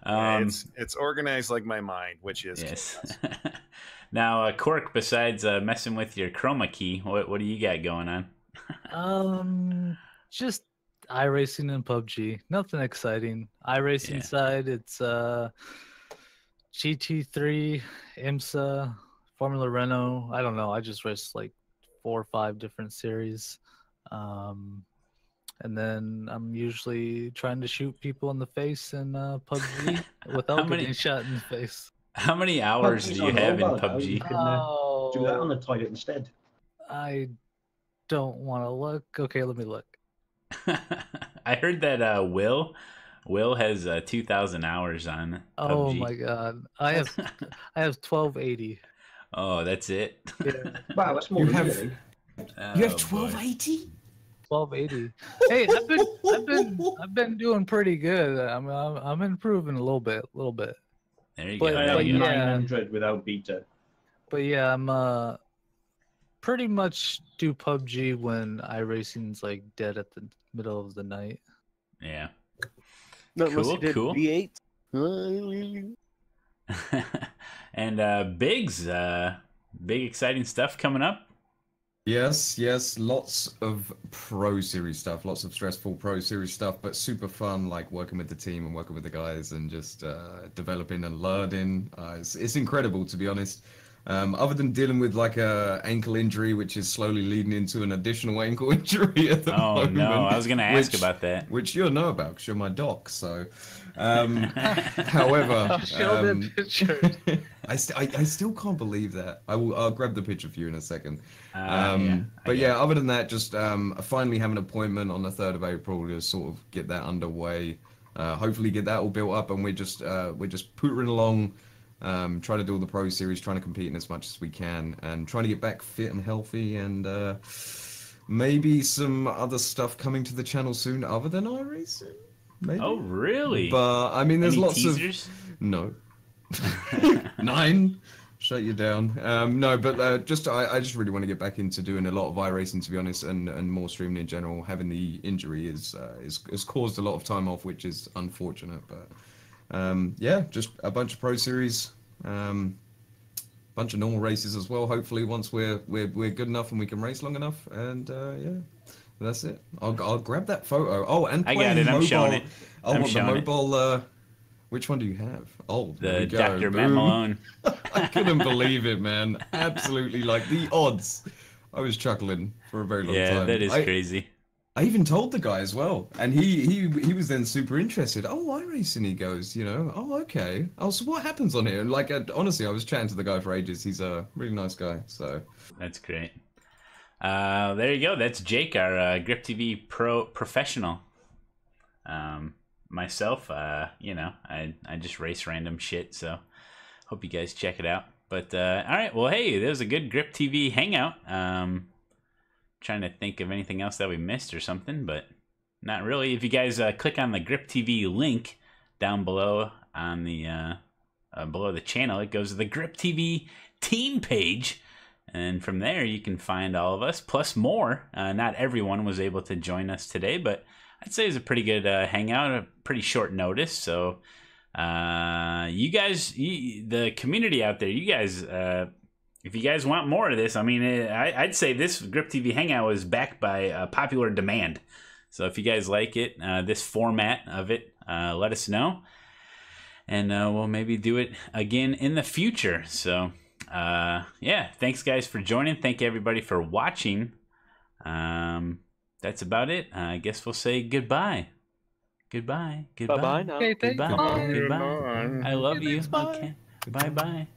It's organized like my mind, which is yes. Now, Cork, besides messing with your chroma key, what do you got going on? Just iRacing and PUBG. Nothing exciting. iRacing side, it's GT3, IMSA, Formula Renault. I don't know. I just race like 4 or 5 different series. And then I'm usually trying to shoot people in the face in PUBG without getting shot in the face. How many hours do you have in PUBG? You can do that on the toilet instead. I don't want to look. Okay, let me look. I heard that Will has 2,000 hours on PUBG. Oh my god, I have 1280. Oh, that's it. Yeah. Wow, that's more than me. You have 1280? 1280. Hey, I've been doing pretty good. I'm improving a little bit. There you I go. have like yeah. 900 without beta. But yeah, I'm pretty much do PUBG when iRacing's like dead at the middle of the night. Yeah. Cool. V8. And Biggs, big exciting stuff coming up. Yes, yes, lots of Pro Series stuff, lots of stressful Pro Series stuff, but super fun, like working with the team and working with the guys and just developing and learning. It's incredible, to be honest. Other than dealing with like a ankle injury, which is slowly leading into an additional ankle injury at the Oh moment. no, I was gonna ask which, about that. which you'll know about because you're my doc. So, however, I'll show the picture. I still can't believe that. I'll grab the picture for you in a second. But Yeah, other than that, just finally have an appointment on the 3rd of April to sort of get that underway. Hopefully get that all built up, and we're just pootering along, trying to do all the Pro Series, trying to compete in as much as we can, and trying to get back fit and healthy, and maybe some other stuff coming to the channel soon other than iRacing. Maybe. Oh really? But I mean, there's Any lots teasers? of no. 9. Shut you down. No, but I just really want to get back into doing a lot of iRacing, to be honest, and more streaming in general. Having the injury has caused a lot of time off, which is unfortunate. But yeah, just a bunch of Pro Series, bunch of normal races as well. Hopefully, once we're good enough and we can race long enough, and yeah, that's it. I'll grab that photo. Oh, and I got it. I'm showing it. I want the mobile. Which one do you have? Oh, there The we go. Dr. Matt Boom. Malone. I couldn't believe it, man. Absolutely, like the odds. I was chuckling for a very long time. Yeah, that is crazy. I even told the guy as well, and he was then super interested. Oh, iRacing, he goes, you know. Oh, okay. Oh, so what happens on here? And like, honestly, I was chatting to the guy for ages. He's a really nice guy. So That's great. There you go. That's Jake, our GripTV Pro professional. Myself, you know, I just race random shit, so hope you guys check it out. But all right, well, hey, there's a good GripTV Hangout. Trying to think of anything else that we missed or something, but not really. If you guys click on the GripTV link down below on the below the channel, it goes to the GripTV team page, and from there you can find all of us plus more. Not everyone was able to join us today, but I'd say it's a pretty good hangout, a pretty short notice. So you guys, the community out there, you guys, if you guys want more of this, I mean, I'd say this GripTV Hangout was backed by popular demand. So if you guys like it, this format of it, let us know. And we'll maybe do it again in the future. So yeah, thanks guys for joining. Thank you everybody for watching. That's about it. I guess we'll say goodbye. Goodbye. Goodbye. Bye-bye now. Okay, thanks. Goodbye. Bye. Goodbye. I love you. Thanks, bye. Okay. Bye-bye.